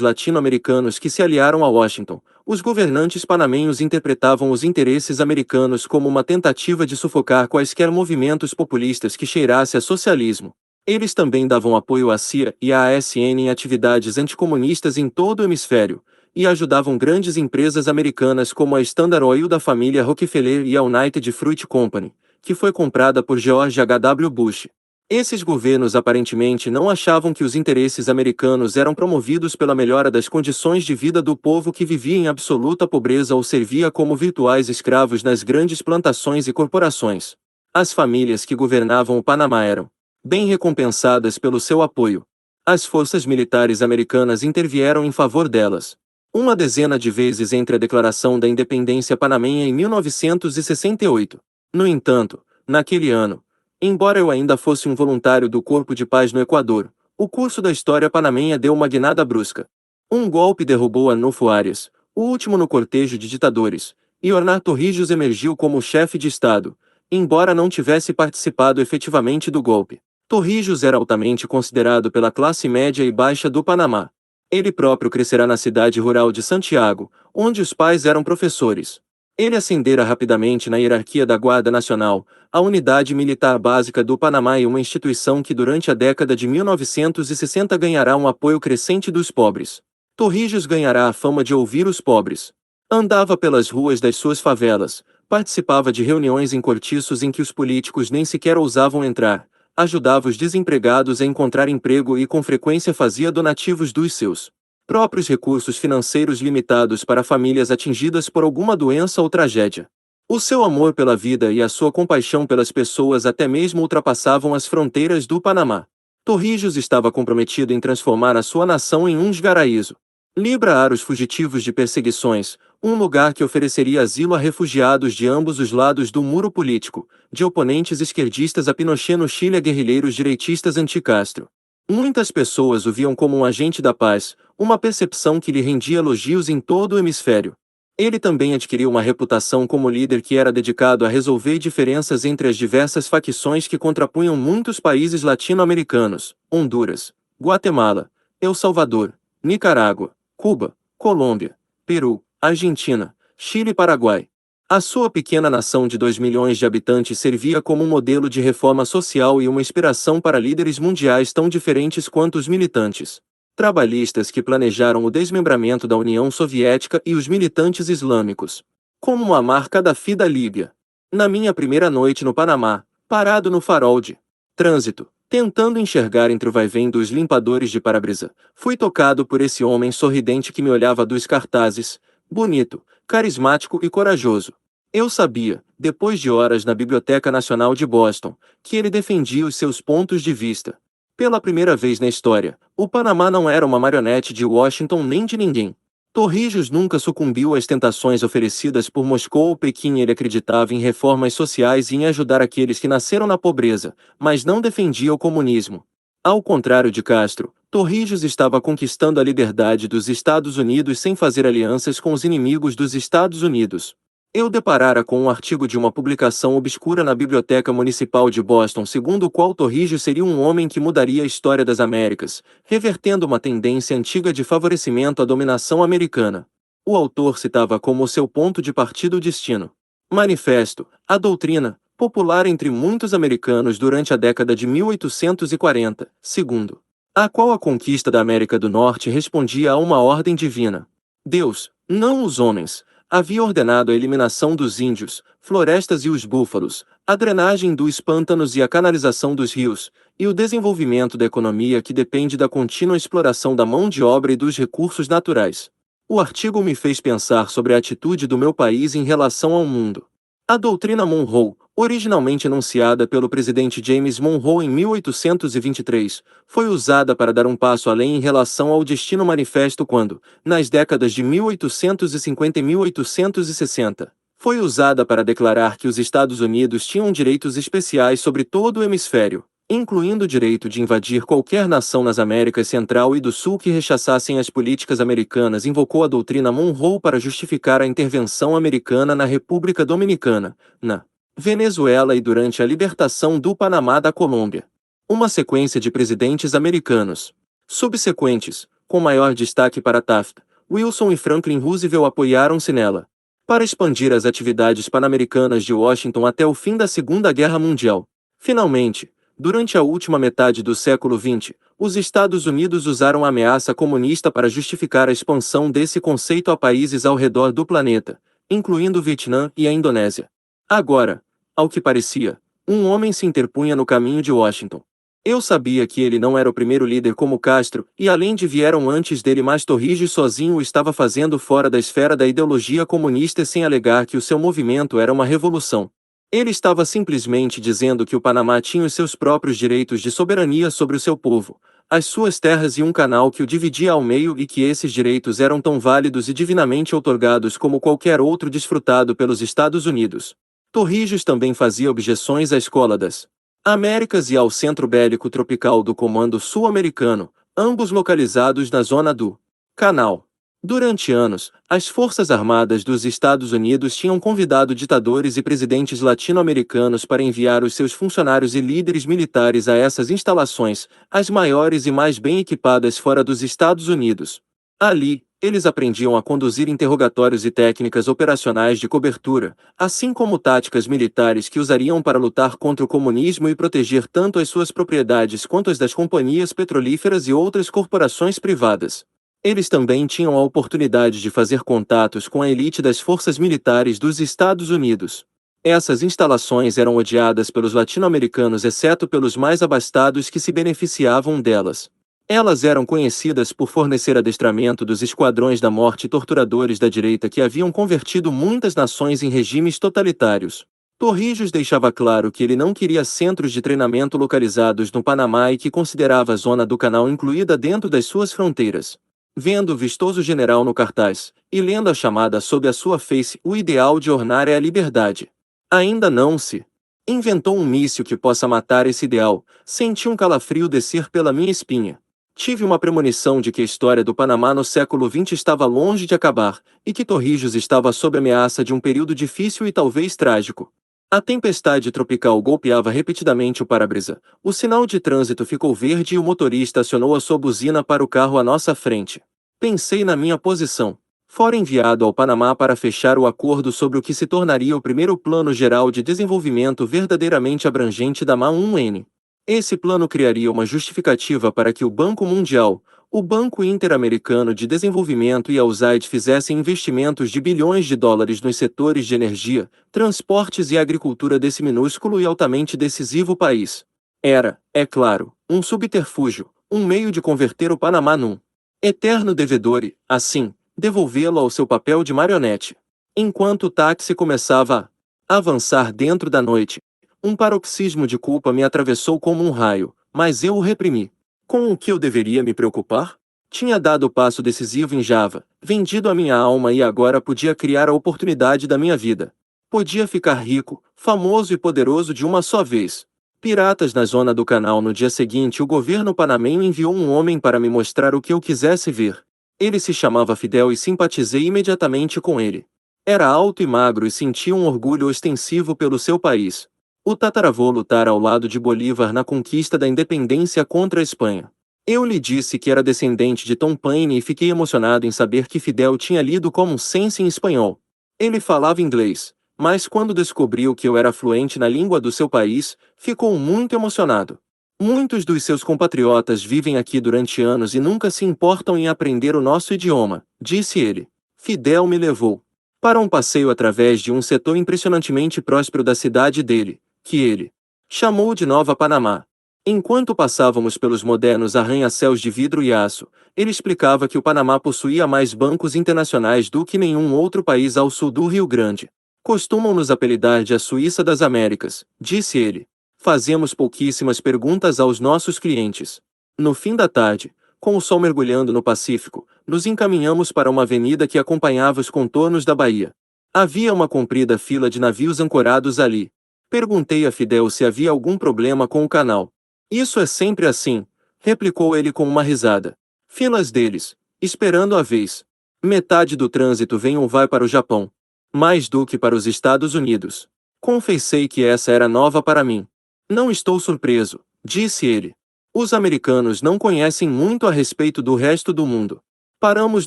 latino-americanos que se aliaram a Washington, os governantes panamenhos interpretavam os interesses americanos como uma tentativa de sufocar quaisquer movimentos populistas que cheirasse a socialismo. Eles também davam apoio à CIA e à ASN em atividades anticomunistas em todo o hemisfério, e ajudavam grandes empresas americanas como a Standard Oil da família Rockefeller e a United Fruit Company, que foi comprada por George H. W. Bush. Esses governos aparentemente não achavam que os interesses americanos eram promovidos pela melhora das condições de vida do povo que vivia em absoluta pobreza ou servia como virtuais escravos nas grandes plantações e corporações. As famílias que governavam o Panamá eram bem recompensadas pelo seu apoio. As forças militares americanas intervieram em favor delas uma dezena de vezes entre a declaração da independência panamenha em 1968. No entanto, naquele ano, embora eu ainda fosse um voluntário do Corpo de Paz no Equador, o curso da história panamenha deu uma guinada brusca. Um golpe derrubou Arnulfo Arias, o último no cortejo de ditadores, e Ornar Torrijos emergiu como chefe de Estado, embora não tivesse participado efetivamente do golpe. Torrijos era altamente considerado pela classe média e baixa do Panamá. Ele próprio crescerá na cidade rural de Santiago, onde os pais eram professores. Ele ascendera rapidamente na hierarquia da Guarda Nacional, a unidade militar básica do Panamá e uma instituição que durante a década de 1960 ganhará um apoio crescente dos pobres. Torrijos ganhará a fama de ouvir os pobres. Andava pelas ruas das suas favelas, participava de reuniões em cortiços em que os políticos nem sequer ousavam entrar, ajudava os desempregados a encontrar emprego e com frequência fazia donativos dos seus próprios recursos financeiros limitados para famílias atingidas por alguma doença ou tragédia. O seu amor pela vida e a sua compaixão pelas pessoas até mesmo ultrapassavam as fronteiras do Panamá. Torrijos estava comprometido em transformar a sua nação em um esgaraízo. Livrar os fugitivos de perseguições, um lugar que ofereceria asilo a refugiados de ambos os lados do muro político, de oponentes esquerdistas a Pinochet no Chile a guerrilheiros direitistas anti-Castro. Muitas pessoas o viam como um agente da paz, uma percepção que lhe rendia elogios em todo o hemisfério. Ele também adquiriu uma reputação como líder que era dedicado a resolver diferenças entre as diversas facções que contrapunham muitos países latino-americanos: Honduras, Guatemala, El Salvador, Nicarágua, Cuba, Colômbia, Peru, Argentina, Chile e Paraguai. A sua pequena nação de 2 milhões de habitantes servia como um modelo de reforma social e uma inspiração para líderes mundiais tão diferentes quanto os militantes trabalhistas que planejaram o desmembramento da União Soviética e os militantes islâmicos. Como Muammar Gaddafi da Líbia. Na minha primeira noite no Panamá, parado no farol de trânsito, tentando enxergar entre o vai-vém dos limpadores de para-brisa, fui tocado por esse homem sorridente que me olhava dos cartazes, bonito, carismático e corajoso. Eu sabia, depois de horas na Biblioteca Nacional de Boston, que ele defendia os seus pontos de vista. Pela primeira vez na história, o Panamá não era uma marionete de Washington nem de ninguém. Torrijos nunca sucumbiu às tentações oferecidas por Moscou ou Pequim. Ele acreditava em reformas sociais e em ajudar aqueles que nasceram na pobreza, mas não defendia o comunismo. Ao contrário de Castro, Torrijos estava conquistando a liberdade dos Estados Unidos sem fazer alianças com os inimigos dos Estados Unidos. Eu deparara com um artigo de uma publicação obscura na Biblioteca Municipal de Boston, segundo o qual Torrijos seria um homem que mudaria a história das Américas, revertendo uma tendência antiga de favorecimento à dominação americana. O autor citava como seu ponto de partida o destino. Manifesto, a doutrina, popular entre muitos americanos durante a década de 1840, segundo a qual a conquista da América do Norte respondia a uma ordem divina. Deus, não os homens, havia ordenado a eliminação dos índios, florestas e os búfalos, a drenagem dos pântanos e a canalização dos rios, e o desenvolvimento da economia que depende da contínua exploração da mão de obra e dos recursos naturais. O artigo me fez pensar sobre a atitude do meu país em relação ao mundo. A doutrina Monroe, originalmente enunciada pelo presidente James Monroe em 1823, foi usada para dar um passo além em relação ao Destino Manifesto quando, nas décadas de 1850 e 1860, foi usada para declarar que os Estados Unidos tinham direitos especiais sobre todo o hemisfério, incluindo o direito de invadir qualquer nação nas Américas Central e do Sul que rechaçassem as políticas americanas. Invocou a doutrina Monroe para justificar a intervenção americana na República Dominicana, na Venezuela e durante a libertação do Panamá da Colômbia. Uma sequência de presidentes americanos subsequentes, com maior destaque para Taft, Wilson e Franklin Roosevelt, apoiaram-se nela. Para expandir as atividades pan-americanas de Washington até o fim da Segunda Guerra Mundial. Finalmente, durante a última metade do século XX, os Estados Unidos usaram a ameaça comunista para justificar a expansão desse conceito a países ao redor do planeta, incluindo o Vietnã e a Indonésia. Agora, ao que parecia, um homem se interpunha no caminho de Washington. Eu sabia que ele não era o primeiro líder como Castro, e além de vieram antes dele, mas Torrijos sozinho o estava fazendo fora da esfera da ideologia comunista sem alegar que o seu movimento era uma revolução. Ele estava simplesmente dizendo que o Panamá tinha os seus próprios direitos de soberania sobre o seu povo, as suas terras e um canal que o dividia ao meio, e que esses direitos eram tão válidos e divinamente outorgados como qualquer outro desfrutado pelos Estados Unidos. Torrijos também fazia objeções à escola das Américas e ao Centro Bélico Tropical do Comando Sul-Americano, ambos localizados na zona do Canal. Durante anos, as Forças Armadas dos Estados Unidos tinham convidado ditadores e presidentes latino-americanos para enviar os seus funcionários e líderes militares a essas instalações, as maiores e mais bem equipadas fora dos Estados Unidos. Ali, eles aprendiam a conduzir interrogatórios e técnicas operacionais de cobertura, assim como táticas militares que usariam para lutar contra o comunismo e proteger tanto as suas propriedades quanto as das companhias petrolíferas e outras corporações privadas. Eles também tinham a oportunidade de fazer contatos com a elite das forças militares dos Estados Unidos. Essas instalações eram odiadas pelos latino-americanos, exceto pelos mais abastados que se beneficiavam delas. Elas eram conhecidas por fornecer adestramento dos esquadrões da morte torturadores da direita que haviam convertido muitas nações em regimes totalitários. Torrijos deixava claro que ele não queria centros de treinamento localizados no Panamá e que considerava a zona do canal incluída dentro das suas fronteiras. Vendo o vistoso general no cartaz, e lendo a chamada sob a sua face, o ideal de ornar é a liberdade. Ainda não se inventou um míssil que possa matar esse ideal. Senti um calafrio descer pela minha espinha. Tive uma premonição de que a história do Panamá no século XX estava longe de acabar, e que Torrijos estava sob ameaça de um período difícil e talvez trágico. A tempestade tropical golpeava repetidamente o para-brisa, o sinal de trânsito ficou verde e o motorista acionou a sua buzina para o carro à nossa frente. Pensei na minha posição. fora enviado ao Panamá para fechar o acordo sobre o que se tornaria o primeiro Plano Geral de Desenvolvimento verdadeiramente abrangente da MA1N. Esse plano criaria uma justificativa para que o Banco Mundial, o Banco Interamericano de Desenvolvimento e a USAID fizessem investimentos de bilhões de dólares nos setores de energia, transportes e agricultura desse minúsculo e altamente decisivo país. Era, é claro, um subterfúgio, um meio de converter o Panamá num eterno devedor e, assim, devolvê-lo ao seu papel de marionete. Enquanto o táxi começava a avançar dentro da noite, um paroxismo de culpa me atravessou como um raio, mas eu o reprimi. Com o que eu deveria me preocupar? Tinha dado o passo decisivo em Java, vendido a minha alma e agora podia criar a oportunidade da minha vida. Podia ficar rico, famoso e poderoso de uma só vez. Piratas na zona do canal. No dia seguinte, o governo panamenho enviou um homem para me mostrar o que eu quisesse ver. Ele se chamava Fidel e simpatizei imediatamente com ele. Era alto e magro e sentia um orgulho ostensivo pelo seu país. O tataravô lutara ao lado de Bolívar na conquista da independência contra a Espanha. Eu lhe disse que era descendente de Tom Paine e fiquei emocionado em saber que Fidel tinha lido Common Sense em espanhol. Ele falava inglês, mas quando descobriu que eu era fluente na língua do seu país, ficou muito emocionado. Muitos dos seus compatriotas vivem aqui durante anos e nunca se importam em aprender o nosso idioma, disse ele. Fidel me levou para um passeio através de um setor impressionantemente próspero da cidade dele, que ele chamou de Nova Panamá. Enquanto passávamos pelos modernos arranha-céus de vidro e aço, ele explicava que o Panamá possuía mais bancos internacionais do que nenhum outro país ao sul do Rio Grande. Costumam nos apelidar de a Suíça das Américas, disse ele. Fazemos pouquíssimas perguntas aos nossos clientes. No fim da tarde, com o sol mergulhando no Pacífico, nos encaminhamos para uma avenida que acompanhava os contornos da baía. Havia uma comprida fila de navios ancorados ali. Perguntei a Fidel se havia algum problema com o canal. Isso é sempre assim, replicou ele com uma risada. Filas deles, esperando a vez. Metade do trânsito vem ou vai para o Japão. Mais do que para os Estados Unidos. Confessei que essa era nova para mim. Não estou surpreso, disse ele. Os americanos não conhecem muito a respeito do resto do mundo. Paramos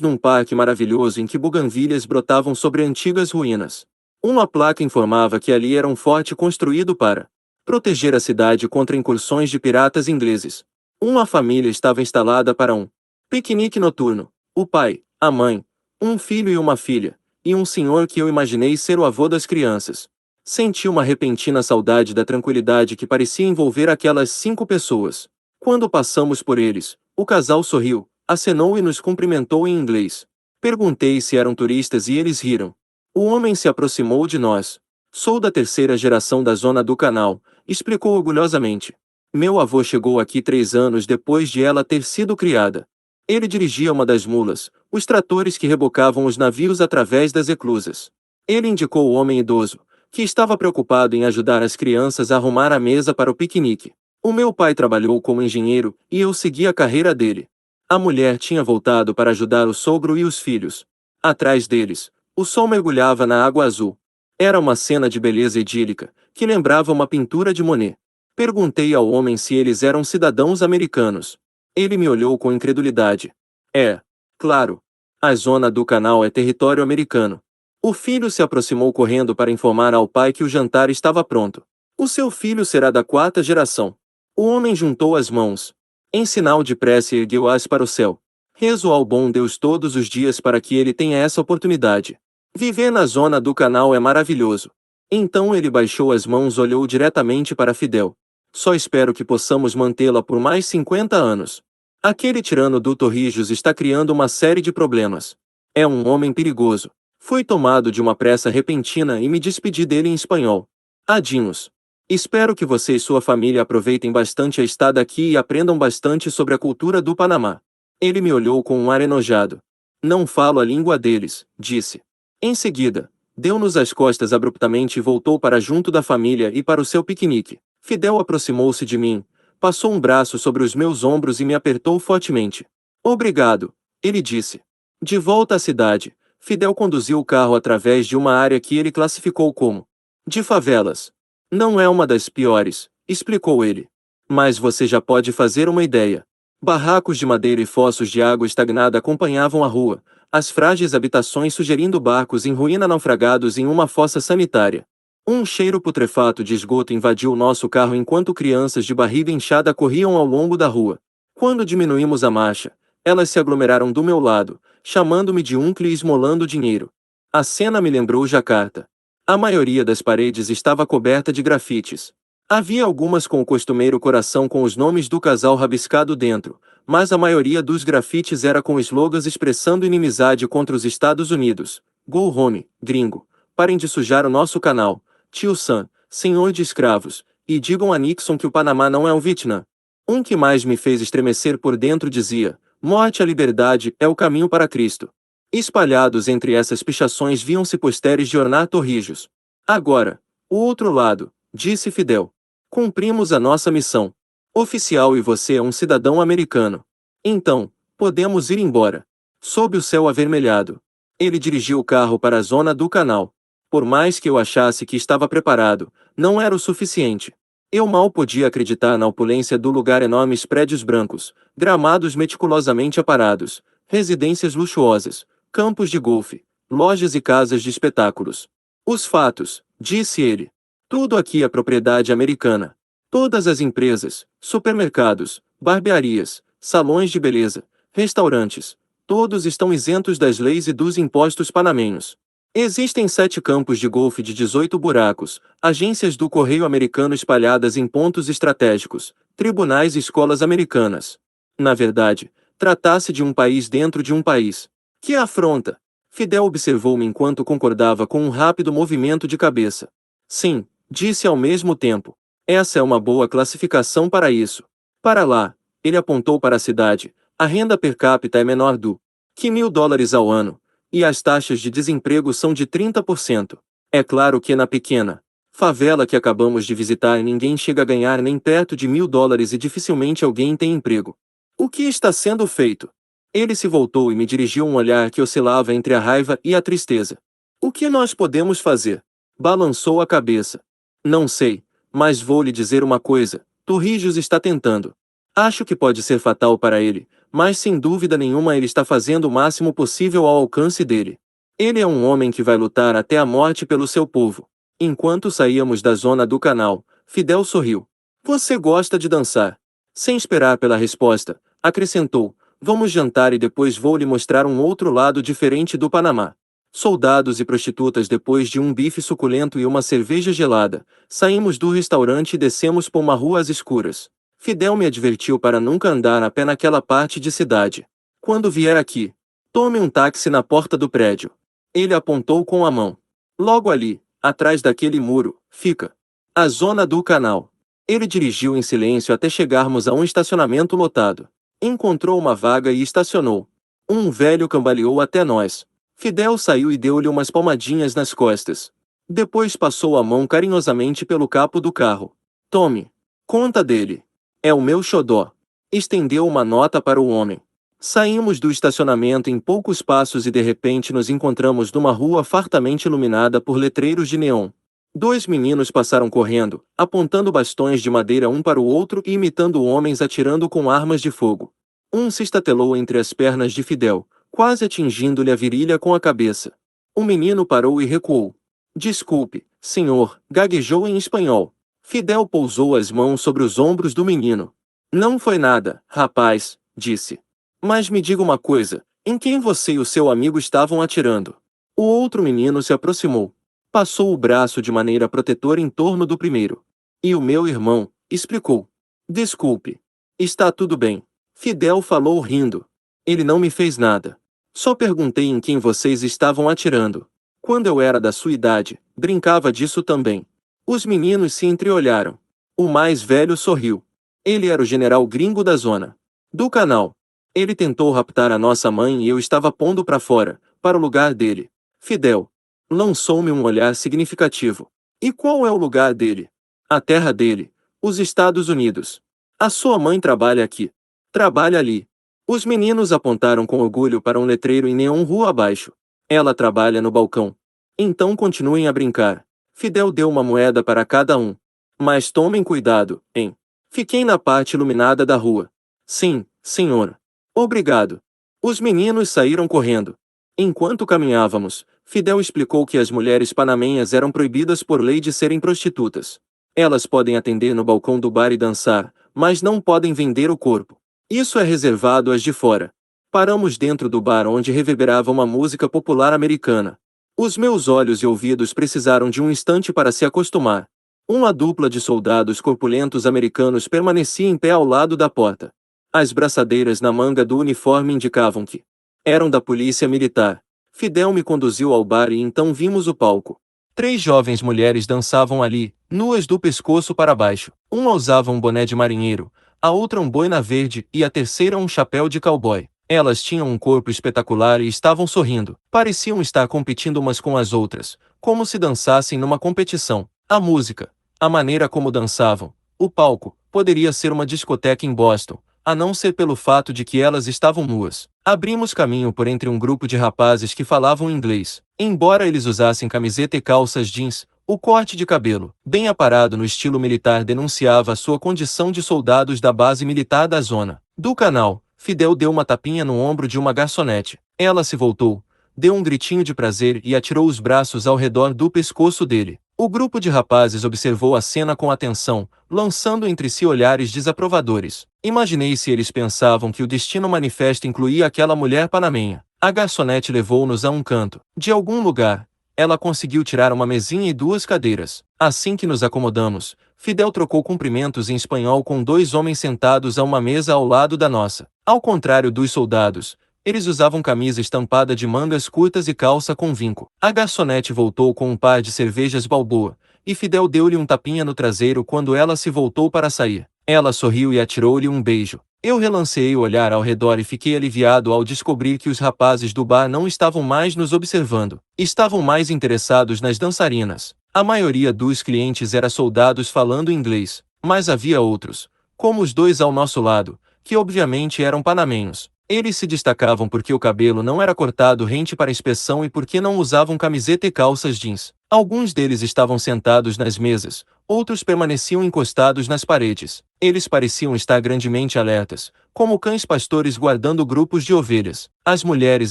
num parque maravilhoso em que buganvílias brotavam sobre antigas ruínas. Uma placa informava que ali era um forte construído para proteger a cidade contra incursões de piratas ingleses. Uma família estava instalada para um piquenique noturno. O pai, a mãe, um filho e uma filha, e um senhor que eu imaginei ser o avô das crianças. Senti uma repentina saudade da tranquilidade que parecia envolver aquelas 5 pessoas. Quando passamos por eles, o casal sorriu, acenou e nos cumprimentou em inglês. Perguntei se eram turistas e eles riram. O homem se aproximou de nós. Sou da terceira geração da zona do canal, explicou orgulhosamente. Meu avô chegou aqui 3 anos depois de ela ter sido criada. Ele dirigia uma das mulas, os tratores que rebocavam os navios através das eclusas. Ele indicou o homem idoso, que estava preocupado em ajudar as crianças a arrumar a mesa para o piquenique. O meu pai trabalhou como engenheiro, e eu segui a carreira dele. A mulher tinha voltado para ajudar o sogro e os filhos. Atrás deles, o sol mergulhava na água azul. Era uma cena de beleza idílica, que lembrava uma pintura de Monet. Perguntei ao homem se eles eram cidadãos americanos. Ele me olhou com incredulidade. É, claro. A zona do canal é território americano. O filho se aproximou correndo para informar ao pai que o jantar estava pronto. O seu filho será da 4ª geração. O homem juntou as mãos. Em sinal de prece ergueu-as para o céu. Rezo ao bom Deus todos os dias para que ele tenha essa oportunidade. Viver na zona do canal é maravilhoso. Então ele baixou as mãos e olhou diretamente para Fidel. Só espero que possamos mantê-la por mais 50 anos. Aquele tirano do Torrijos está criando uma série de problemas. É um homem perigoso. Fui tomado de uma pressa repentina e me despedi dele em espanhol. Adinhos. Espero que você e sua família aproveitem bastante a estada aqui e aprendam bastante sobre a cultura do Panamá. Ele me olhou com um ar enojado. Não falo a língua deles, disse. Em seguida, deu-nos as costas abruptamente e voltou para junto da família e para o seu piquenique. Fidel aproximou-se de mim, passou um braço sobre os meus ombros e me apertou fortemente. Obrigado, ele disse. De volta à cidade, Fidel conduziu o carro através de uma área que ele classificou como de favelas. Não é uma das piores, explicou ele. Mas você já pode fazer uma ideia. Barracos de madeira e fossos de água estagnada acompanhavam a rua, as frágeis habitações sugerindo barcos em ruína naufragados em uma fossa sanitária. Um cheiro putrefato de esgoto invadiu o nosso carro enquanto crianças de barriga inchada corriam ao longo da rua. Quando diminuímos a marcha, elas se aglomeraram do meu lado, chamando-me de uncle e esmolando dinheiro. A cena me lembrou Jacarta. A maioria das paredes estava coberta de grafites. Havia algumas com o costumeiro coração com os nomes do casal rabiscado dentro, mas a maioria dos grafites era com slogans expressando inimizade contra os Estados Unidos. Go home, gringo. Parem de sujar o nosso canal. Tio Sam, senhor de escravos, e digam a Nixon que o Panamá não é o Vietnã. Um que mais me fez estremecer por dentro dizia: morte à liberdade é o caminho para Cristo. Espalhados entre essas pichações viam-se posteres de ornar torrijos. Agora, o outro lado, disse Fidel. Cumprimos a nossa missão. Oficial, e você é um cidadão americano. Então, podemos ir embora. Sob o céu avermelhado. Ele dirigiu o carro para a zona do canal. Por mais que eu achasse que estava preparado, não era o suficiente. Eu mal podia acreditar na opulência do lugar: enormes prédios brancos, gramados meticulosamente aparados, residências luxuosas, campos de golfe, lojas e casas de espetáculos. Os fatos, disse ele. Tudo aqui é propriedade americana. Todas as empresas, supermercados, barbearias, salões de beleza, restaurantes, todos estão isentos das leis e dos impostos panamenhos. Existem 7 campos de golfe de 18 buracos, agências do correio americano espalhadas em pontos estratégicos, tribunais e escolas americanas. Na verdade, tratasse de um país dentro de um país. Que afronta! Fidel observou-me enquanto concordava com um rápido movimento de cabeça. Sim, disse ao mesmo tempo. Essa é uma boa classificação para isso. Para lá, ele apontou para a cidade, a renda per capita é menor do que $1.000 ao ano, e as taxas de desemprego são de 30%. É claro que na pequena favela que acabamos de visitar ninguém chega a ganhar nem perto de $1.000 e dificilmente alguém tem emprego. O que está sendo feito? Ele se voltou e me dirigiu um olhar que oscilava entre a raiva e a tristeza. O que nós podemos fazer? Balançou a cabeça. Não sei, mas vou lhe dizer uma coisa: Torrijos está tentando. Acho que pode ser fatal para ele, mas sem dúvida nenhuma ele está fazendo o máximo possível ao alcance dele. Ele é um homem que vai lutar até a morte pelo seu povo. Enquanto saíamos da zona do canal, Fidel sorriu. Você gosta de dançar? Sem esperar pela resposta, acrescentou: vamos jantar e depois vou lhe mostrar um outro lado diferente do Panamá. Soldados e prostitutas. Depois de um bife suculento e uma cerveja gelada, saímos do restaurante e descemos por uma rua às escuras. Fidel me advertiu para nunca andar a pé naquela parte de cidade. Quando vier aqui, tome um táxi na porta do prédio. Ele apontou com a mão. Logo ali, atrás daquele muro, fica a zona do canal. Ele dirigiu em silêncio até chegarmos a um estacionamento lotado. Encontrou uma vaga e estacionou. Um velho cambaleou até nós. Fidel saiu e deu-lhe umas palmadinhas nas costas. Depois passou a mão carinhosamente pelo capo do carro. Tome conta dele. É o meu xodó. Estendeu uma nota para o homem. Saímos do estacionamento em poucos passos e de repente nos encontramos numa rua fartamente iluminada por letreiros de neon. 2 meninos passaram correndo, apontando bastões de madeira um para o outro e imitando homens atirando com armas de fogo. Um se estatelou entre as pernas de Fidel, quase atingindo-lhe a virilha com a cabeça. O menino parou e recuou. Desculpe, senhor, gaguejou em espanhol. Fidel pousou as mãos sobre os ombros do menino. Não foi nada, rapaz, disse. Mas me diga uma coisa, em quem você e o seu amigo estavam atirando? O outro menino se aproximou. Passou o braço de maneira protetora em torno do primeiro. E o meu irmão, explicou. Desculpe. Está tudo bem. Fidel falou rindo. Ele não me fez nada. Só perguntei em quem vocês estavam atirando. Quando eu era da sua idade, brincava disso também. Os meninos se entreolharam. O mais velho sorriu. Ele era o general gringo da zona do canal. Ele tentou raptar a nossa mãe e eu estava pondo para fora, para o lugar dele. Fidel lançou-me um olhar significativo. E qual é o lugar dele? A terra dele, os Estados Unidos. A sua mãe trabalha aqui. Trabalha ali. Os meninos apontaram com orgulho para um letreiro em neon rua abaixo. Ela trabalha no balcão. Então continuem a brincar. Fidel deu uma moeda para cada um. Mas tomem cuidado, hein? Fiquem na parte iluminada da rua. Sim, senhor. Obrigado. Os meninos saíram correndo. Enquanto caminhávamos, Fidel explicou que as mulheres panamenhas eram proibidas por lei de serem prostitutas. Elas podem atender no balcão do bar e dançar, mas não podem vender o corpo. Isso é reservado às de fora. Paramos dentro do bar onde reverberava uma música popular americana. Os meus olhos e ouvidos precisaram de um instante para se acostumar. Uma dupla de soldados corpulentos americanos permanecia em pé ao lado da porta. As braçadeiras na manga do uniforme indicavam que eram da polícia militar. Fidel me conduziu ao bar e então vimos o palco. 3 jovens mulheres dançavam ali, nuas do pescoço para baixo. Uma usava um boné de marinheiro, a outra um boina verde e a terceira um chapéu de cowboy. Elas tinham um corpo espetacular e estavam sorrindo. Pareciam estar competindo umas com as outras, como se dançassem numa competição. A música, a maneira como dançavam, o palco, poderia ser uma discoteca em Boston, a não ser pelo fato de que elas estavam nuas. Abrimos caminho por entre um grupo de rapazes que falavam inglês. Embora eles usassem camiseta e calças jeans, o corte de cabelo, bem aparado no estilo militar, denunciava a sua condição de soldados da base militar da zona do Canal. Fidel deu uma tapinha no ombro de uma garçonete. Ela se voltou, deu um gritinho de prazer e atirou os braços ao redor do pescoço dele. O grupo de rapazes observou a cena com atenção, lançando entre si olhares desaprovadores. Imaginei se eles pensavam que o destino manifesto incluía aquela mulher panamenha. A garçonete levou-nos a um canto. De algum lugar, ela conseguiu tirar uma mesinha e 2 cadeiras. Assim que nos acomodamos, Fidel trocou cumprimentos em espanhol com 2 homens sentados a uma mesa ao lado da nossa. Ao contrário dos soldados, eles usavam camisa estampada de mangas curtas e calça com vinco. A garçonete voltou com um par de cervejas Balboa, e Fidel deu-lhe um tapinha no traseiro quando ela se voltou para sair. Ela sorriu e atirou-lhe um beijo. Eu relanceei o olhar ao redor e fiquei aliviado ao descobrir que os rapazes do bar não estavam mais nos observando. Estavam mais interessados nas dançarinas. A maioria dos clientes era soldados falando inglês, mas havia outros, como os 2 ao nosso lado, que obviamente eram panamenhos. Eles se destacavam porque o cabelo não era cortado rente para inspeção e porque não usavam camiseta e calças jeans. Alguns deles estavam sentados nas mesas, outros permaneciam encostados nas paredes. Eles pareciam estar grandemente alertas, como cães pastores guardando grupos de ovelhas. As mulheres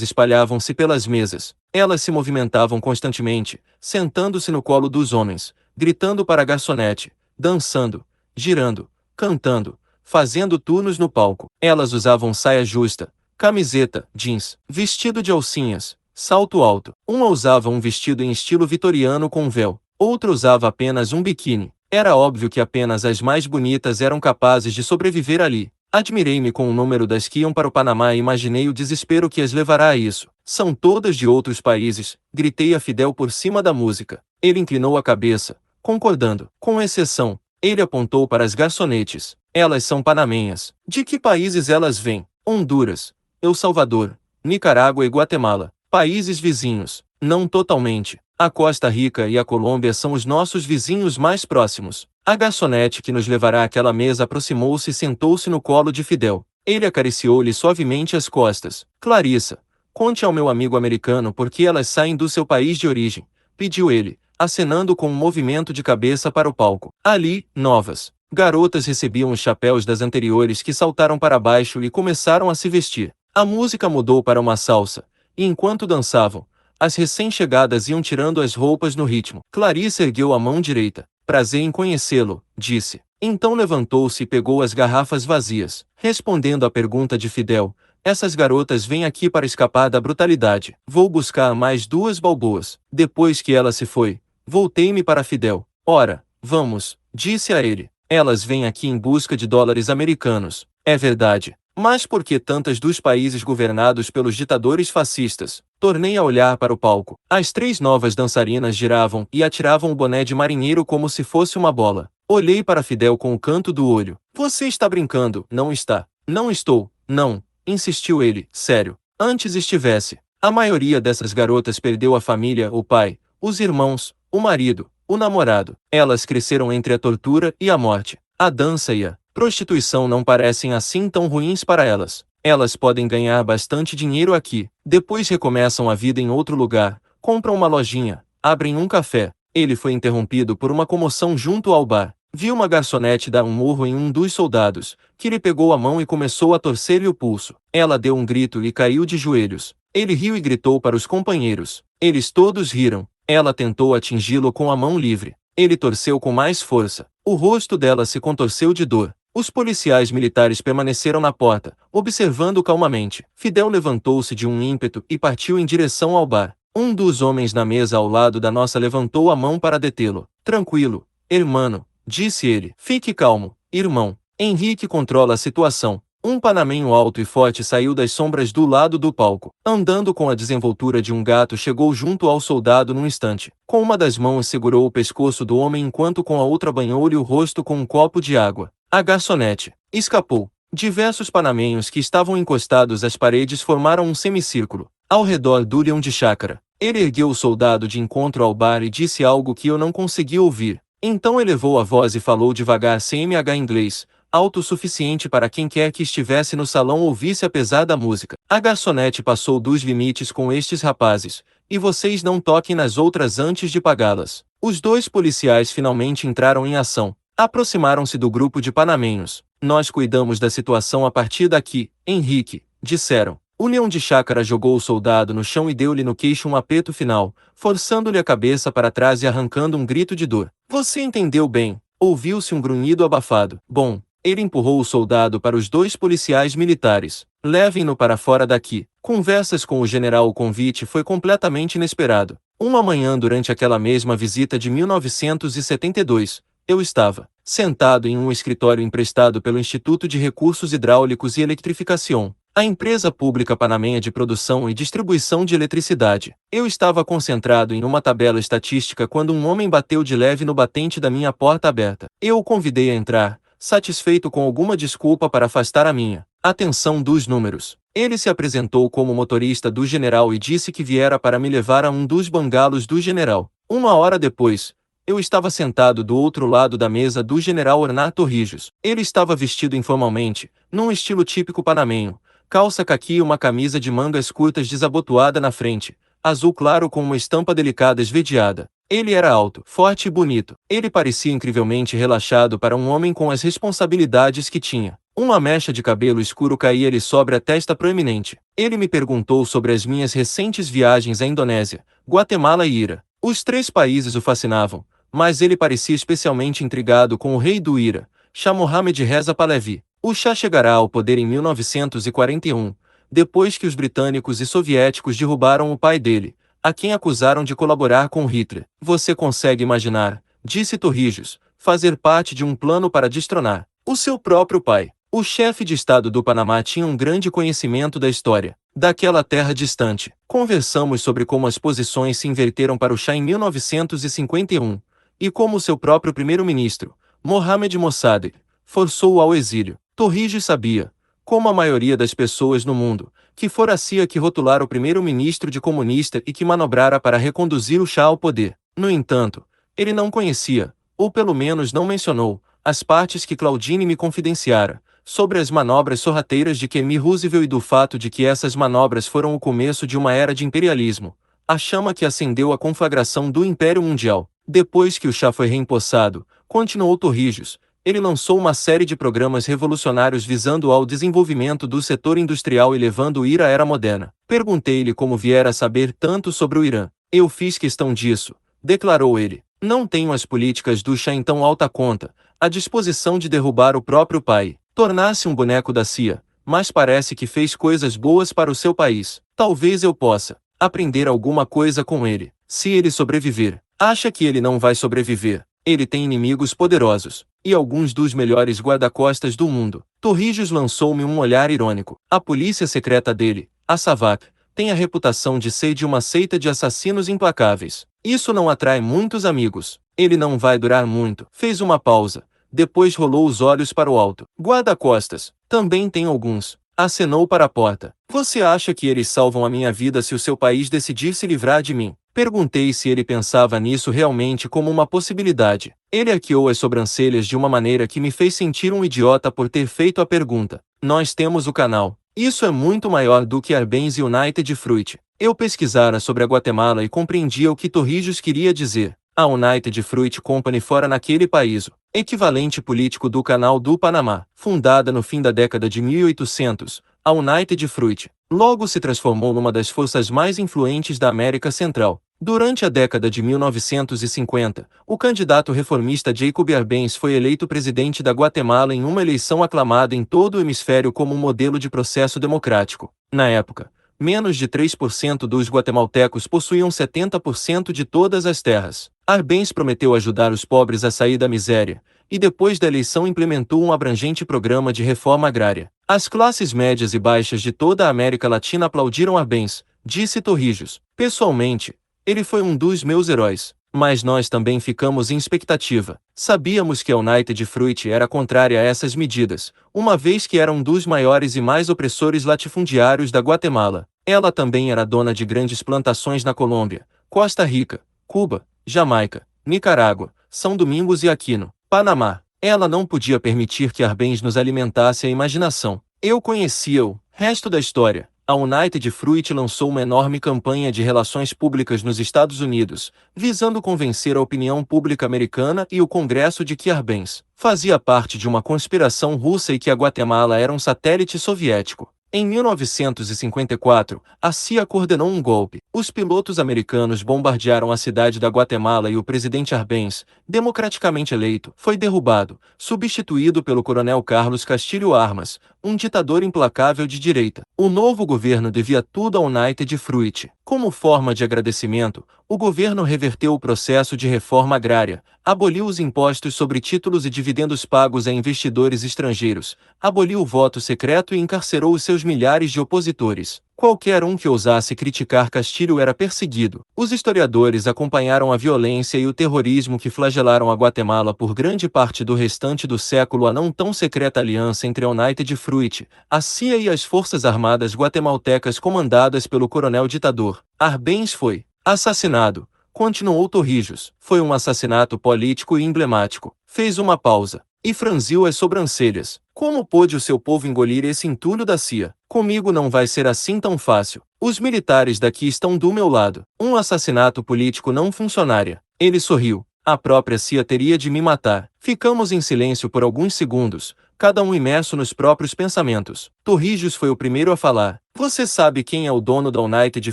espalhavam-se pelas mesas. Elas se movimentavam constantemente, sentando-se no colo dos homens, gritando para a garçonete, dançando, girando, cantando, fazendo turnos no palco. Elas usavam saia justa, camiseta, jeans, vestido de alcinhas, salto alto. Uma usava um vestido em estilo vitoriano com véu, outra usava apenas um biquíni. Era óbvio que apenas as mais bonitas eram capazes de sobreviver ali. Admirei-me com o número das que iam para o Panamá e imaginei o desespero que as levará a isso. São todas de outros países, gritei a Fidel por cima da música. Ele inclinou a cabeça, concordando. Com exceção, ele apontou para as garçonetes. Elas são panamenhas. De que países elas vêm? Honduras, El Salvador, Nicarágua e Guatemala. Países vizinhos. Não totalmente. A Costa Rica e a Colômbia são os nossos vizinhos mais próximos. A garçonete que nos levará àquela mesa aproximou-se e sentou-se no colo de Fidel. Ele acariciou-lhe suavemente as costas. Clarissa, conte ao meu amigo americano por que elas saem do seu país de origem, pediu ele, acenando com um movimento de cabeça para o palco. Ali, novas garotas recebiam os chapéus das anteriores que saltaram para baixo e começaram a se vestir. A música mudou para uma salsa, e enquanto dançavam, as recém-chegadas iam tirando as roupas no ritmo. Clarissa ergueu a mão direita. Prazer em conhecê-lo, disse. Então levantou-se e pegou as garrafas vazias. Respondendo à pergunta de Fidel, essas garotas vêm aqui para escapar da brutalidade. Vou buscar mais 2 balboas. Depois que ela se foi, voltei-me para Fidel. Ora, vamos, disse a ele. Elas vêm aqui em busca de dólares americanos. É verdade. Mas por que tantas dos países governados pelos ditadores fascistas? Tornei a olhar para o palco. As 3 novas dançarinas giravam e atiravam o boné de marinheiro como se fosse uma bola. Olhei para Fidel com o canto do olho. Você está brincando, não está? Não estou, não, insistiu ele, sério. Antes estivesse. A maioria dessas garotas perdeu a família, o pai, os irmãos, o marido, o namorado. Elas cresceram entre a tortura e a morte. A dança e a prostituição não parecem assim tão ruins para elas. Elas podem ganhar bastante dinheiro aqui, depois recomeçam a vida em outro lugar, compram uma lojinha, abrem um café. Ele foi interrompido por uma comoção junto ao bar. Viu uma garçonete dar um murro em um dos soldados, que lhe pegou a mão e começou a torcer-lhe o pulso. Ela deu um grito e caiu de joelhos. Ele riu e gritou para os companheiros. Eles todos riram. Ela tentou atingi-lo com a mão livre. Ele torceu com mais força. O rosto dela se contorceu de dor. Os policiais militares permaneceram na porta, observando calmamente. Fidel levantou-se de um ímpeto e partiu em direção ao bar. Um dos homens na mesa ao lado da nossa levantou a mão para detê-lo. Tranquilo, hermano, disse ele. Fique calmo, irmão. Henrique controla a situação. Um panamenho alto e forte saiu das sombras do lado do palco. Andando com a desenvoltura de um gato, chegou junto ao soldado num instante. Com uma das mãos segurou o pescoço do homem enquanto com a outra banhou-lhe o rosto com um copo de água. A garçonete escapou. Diversos panamenhos que estavam encostados às paredes formaram um semicírculo ao redor do leão de chácara. Ele ergueu o soldado de encontro ao bar e disse algo que eu não consegui ouvir. Então elevou a voz e falou devagar sem mh inglês, alto o suficiente para quem quer que estivesse no salão ouvisse apesar da música. A garçonete passou dos limites com estes rapazes, e vocês não toquem nas outras antes de pagá-las. Os dois policiais finalmente entraram em ação. Aproximaram-se do grupo de panamenhos. Nós cuidamos da situação a partir daqui, Henrique, disseram. O leão de chácara jogou o soldado no chão e deu-lhe no queixo um aperto final, forçando-lhe a cabeça para trás e arrancando um grito de dor. Você entendeu bem. Ouviu-se um grunhido abafado. Bom, ele empurrou o soldado para os dois policiais militares. Levem-no para fora daqui. Conversas com o general. O convite foi completamente inesperado. Uma manhã durante aquela mesma visita de 1972, eu estava sentado em um escritório emprestado pelo Instituto de Recursos Hidráulicos e Eletrificação, a empresa pública panamenha de produção e distribuição de eletricidade. Eu estava concentrado em uma tabela estatística quando um homem bateu de leve no batente da minha porta aberta. Eu o convidei a entrar, satisfeito com alguma desculpa para afastar a minha atenção dos números. Ele se apresentou como motorista do general e disse que viera para me levar a um dos bangalos do general. Uma hora depois, eu estava sentado do outro lado da mesa do general Ornato Torrijos. Ele estava vestido informalmente, num estilo típico panamenho, calça caqui e uma camisa de mangas curtas desabotoada na frente, azul claro com uma estampa delicada esverdeada. Ele era alto, forte e bonito. Ele parecia incrivelmente relaxado para um homem com as responsabilidades que tinha. Uma mecha de cabelo escuro caía-lhe sobre a testa proeminente. Ele me perguntou sobre as minhas recentes viagens à Indonésia, Guatemala e Ira. Os três países o fascinavam, mas ele parecia especialmente intrigado com o rei do Ira, Shah Mohammed Reza Pahlavi. O Shah chegará ao poder em 1941, depois que os britânicos e soviéticos derrubaram o pai dele, a quem acusaram de colaborar com Hitler. Você consegue imaginar, disse Torrijos, fazer parte de um plano para destronar o seu próprio pai. O chefe de Estado do Panamá tinha um grande conhecimento da história daquela terra distante. Conversamos sobre como as posições se inverteram para o Shah em 1951, e como seu próprio primeiro-ministro, Mohamed Mossadegh, forçou-o ao exílio. Torrijos sabia, como a maioria das pessoas no mundo, que fora a CIA que rotulara o primeiro-ministro de comunista e que manobrara para reconduzir o Shah ao poder. No entanto, ele não conhecia, ou pelo menos não mencionou, as partes que Claudine me confidenciara, sobre as manobras sorrateiras de Kenny Roosevelt e do fato de que essas manobras foram o começo de uma era de imperialismo, a chama que acendeu a conflagração do Império Mundial. Depois que o Shah foi reempossado, continuou Torrijos, ele lançou uma série de programas revolucionários visando ao desenvolvimento do setor industrial e levando o Ira à era moderna. Perguntei-lhe como viera a saber tanto sobre o Irã. Eu fiz questão disso, declarou ele. Não tenho as políticas do Shah em tão alta conta, a disposição de derrubar o próprio pai, tornar-se um boneco da CIA, mas parece que fez coisas boas para o seu país. Talvez eu possa aprender alguma coisa com ele, se ele sobreviver. Acha que ele não vai sobreviver? Ele tem inimigos poderosos, e alguns dos melhores guarda-costas do mundo. Torrijos lançou-me um olhar irônico. A polícia secreta dele, a SAVAK, tem a reputação de ser de uma seita de assassinos implacáveis. Isso não atrai muitos amigos. Ele não vai durar muito. Fez uma pausa, depois rolou os olhos para o alto. Guarda-costas, também tem alguns. Acenou para a porta. Você acha que eles salvam a minha vida se o seu país decidir se livrar de mim? Perguntei se ele pensava nisso realmente como uma possibilidade. Ele arqueou as sobrancelhas de uma maneira que me fez sentir um idiota por ter feito a pergunta. Nós temos o canal. Isso é muito maior do que Arbenz e United Fruit. Eu pesquisara sobre a Guatemala e compreendia o que Torrijos queria dizer. A United Fruit Company fora naquele país o equivalente político do Canal do Panamá. Fundada no fim da década de 1800, a United Fruit logo se transformou numa das forças mais influentes da América Central. Durante a década de 1950, o candidato reformista Jacob Arbenz foi eleito presidente da Guatemala em uma eleição aclamada em todo o hemisfério como um modelo de processo democrático. Na época, menos de 3% dos guatemaltecos possuíam 70% de todas as terras. Arbenz prometeu ajudar os pobres a sair da miséria, e depois da eleição implementou um abrangente programa de reforma agrária. As classes médias e baixas de toda a América Latina aplaudiram Arbenz, disse Torrijos. Pessoalmente, ele foi um dos meus heróis. Mas nós também ficamos em expectativa. Sabíamos que a United Fruit era contrária a essas medidas, uma vez que era um dos maiores e mais opressores latifundiários da Guatemala. Ela também era dona de grandes plantações na Colômbia, Costa Rica, Cuba, Jamaica, Nicarágua, São Domingos e Aquino, Panamá. Ela não podia permitir que Arbenz nos alimentasse a imaginação. Eu conhecia o resto da história. A United Fruit lançou uma enorme campanha de relações públicas nos Estados Unidos, visando convencer a opinião pública americana e o Congresso de que Arbenz fazia parte de uma conspiração russa e que a Guatemala era um satélite soviético. Em 1954, a CIA coordenou um golpe. Os pilotos americanos bombardearam a cidade da Guatemala e o presidente Arbenz, democraticamente eleito, foi derrubado, substituído pelo coronel Carlos Castilho Armas, um ditador implacável de direita. O novo governo devia tudo à United Fruit. Como forma de agradecimento, o governo reverteu o processo de reforma agrária, aboliu os impostos sobre títulos e dividendos pagos a investidores estrangeiros, aboliu o voto secreto e encarcerou os seus milhares de opositores. Qualquer um que ousasse criticar Castilho era perseguido. Os historiadores acompanharam a violência e o terrorismo que flagelaram a Guatemala por grande parte do restante do século. A não tão secreta aliança entre a United Fruit, a CIA e as Forças Armadas guatemaltecas comandadas pelo coronel ditador Arbenz foi assassinado. Continuou Torrijos. Foi um assassinato político e emblemático. Fez uma pausa e franziu as sobrancelhas. Como pôde o seu povo engolir esse entulho da CIA? Comigo não vai ser assim tão fácil. Os militares daqui estão do meu lado. Um assassinato político não funcionaria. Ele sorriu. A própria CIA teria de me matar. Ficamos em silêncio por alguns segundos, cada um imerso nos próprios pensamentos. Torrijos foi o primeiro a falar. Você sabe quem é o dono da United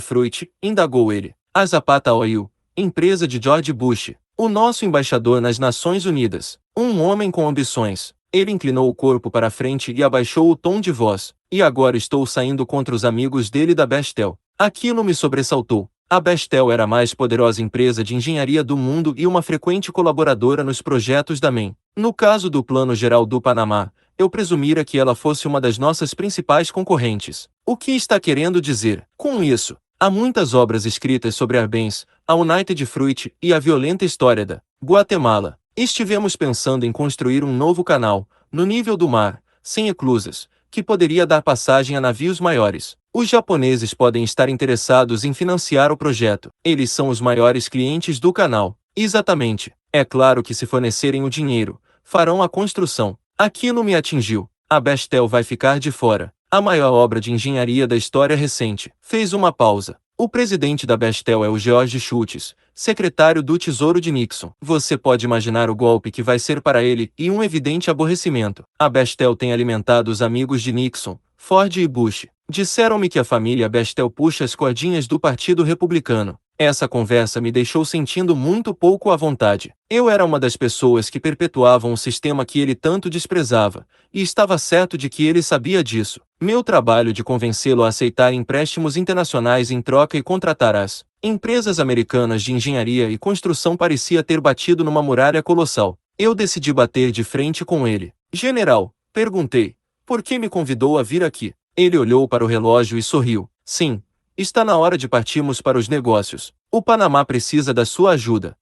Fruit? Indagou ele. A Zapata Oil, empresa de George Bush, o nosso embaixador nas Nações Unidas. Um homem com ambições. Ele inclinou o corpo para a frente e abaixou o tom de voz. E agora estou saindo contra os amigos dele da Bestel. Aquilo me sobressaltou. A Bestel era a mais poderosa empresa de engenharia do mundo e uma frequente colaboradora nos projetos da MEN. No caso do Plano Geral do Panamá, eu presumira que ela fosse uma das nossas principais concorrentes. O que está querendo dizer com isso? Há muitas obras escritas sobre Arbenz, a United Fruit e a violenta história da Guatemala. Estivemos pensando em construir um novo canal, no nível do mar, sem eclusas, que poderia dar passagem a navios maiores. Os japoneses podem estar interessados em financiar o projeto. Eles são os maiores clientes do canal. Exatamente. É claro que se fornecerem o dinheiro, farão a construção. Aquilo me atingiu. A Bestel vai ficar de fora. A maior obra de engenharia da história recente. Fez uma pausa. O presidente da Bestel é o George Shultz, secretário do Tesouro de Nixon. Você pode imaginar o golpe que vai ser para ele e um evidente aborrecimento. A Bestel tem alimentado os amigos de Nixon, Ford e Bush. Disseram-me que a família Bestel puxa as cordinhas do Partido Republicano. Essa conversa me deixou sentindo muito pouco à vontade. Eu era uma das pessoas que perpetuavam um sistema que ele tanto desprezava, e estava certo de que ele sabia disso. Meu trabalho de convencê-lo a aceitar empréstimos internacionais em troca e contratar as empresas americanas de engenharia e construção parecia ter batido numa muralha colossal. Eu decidi bater de frente com ele. General, perguntei, por que me convidou a vir aqui? Ele olhou para o relógio e sorriu. Sim. Está na hora de partirmos para os negócios. O Panamá precisa da sua ajuda.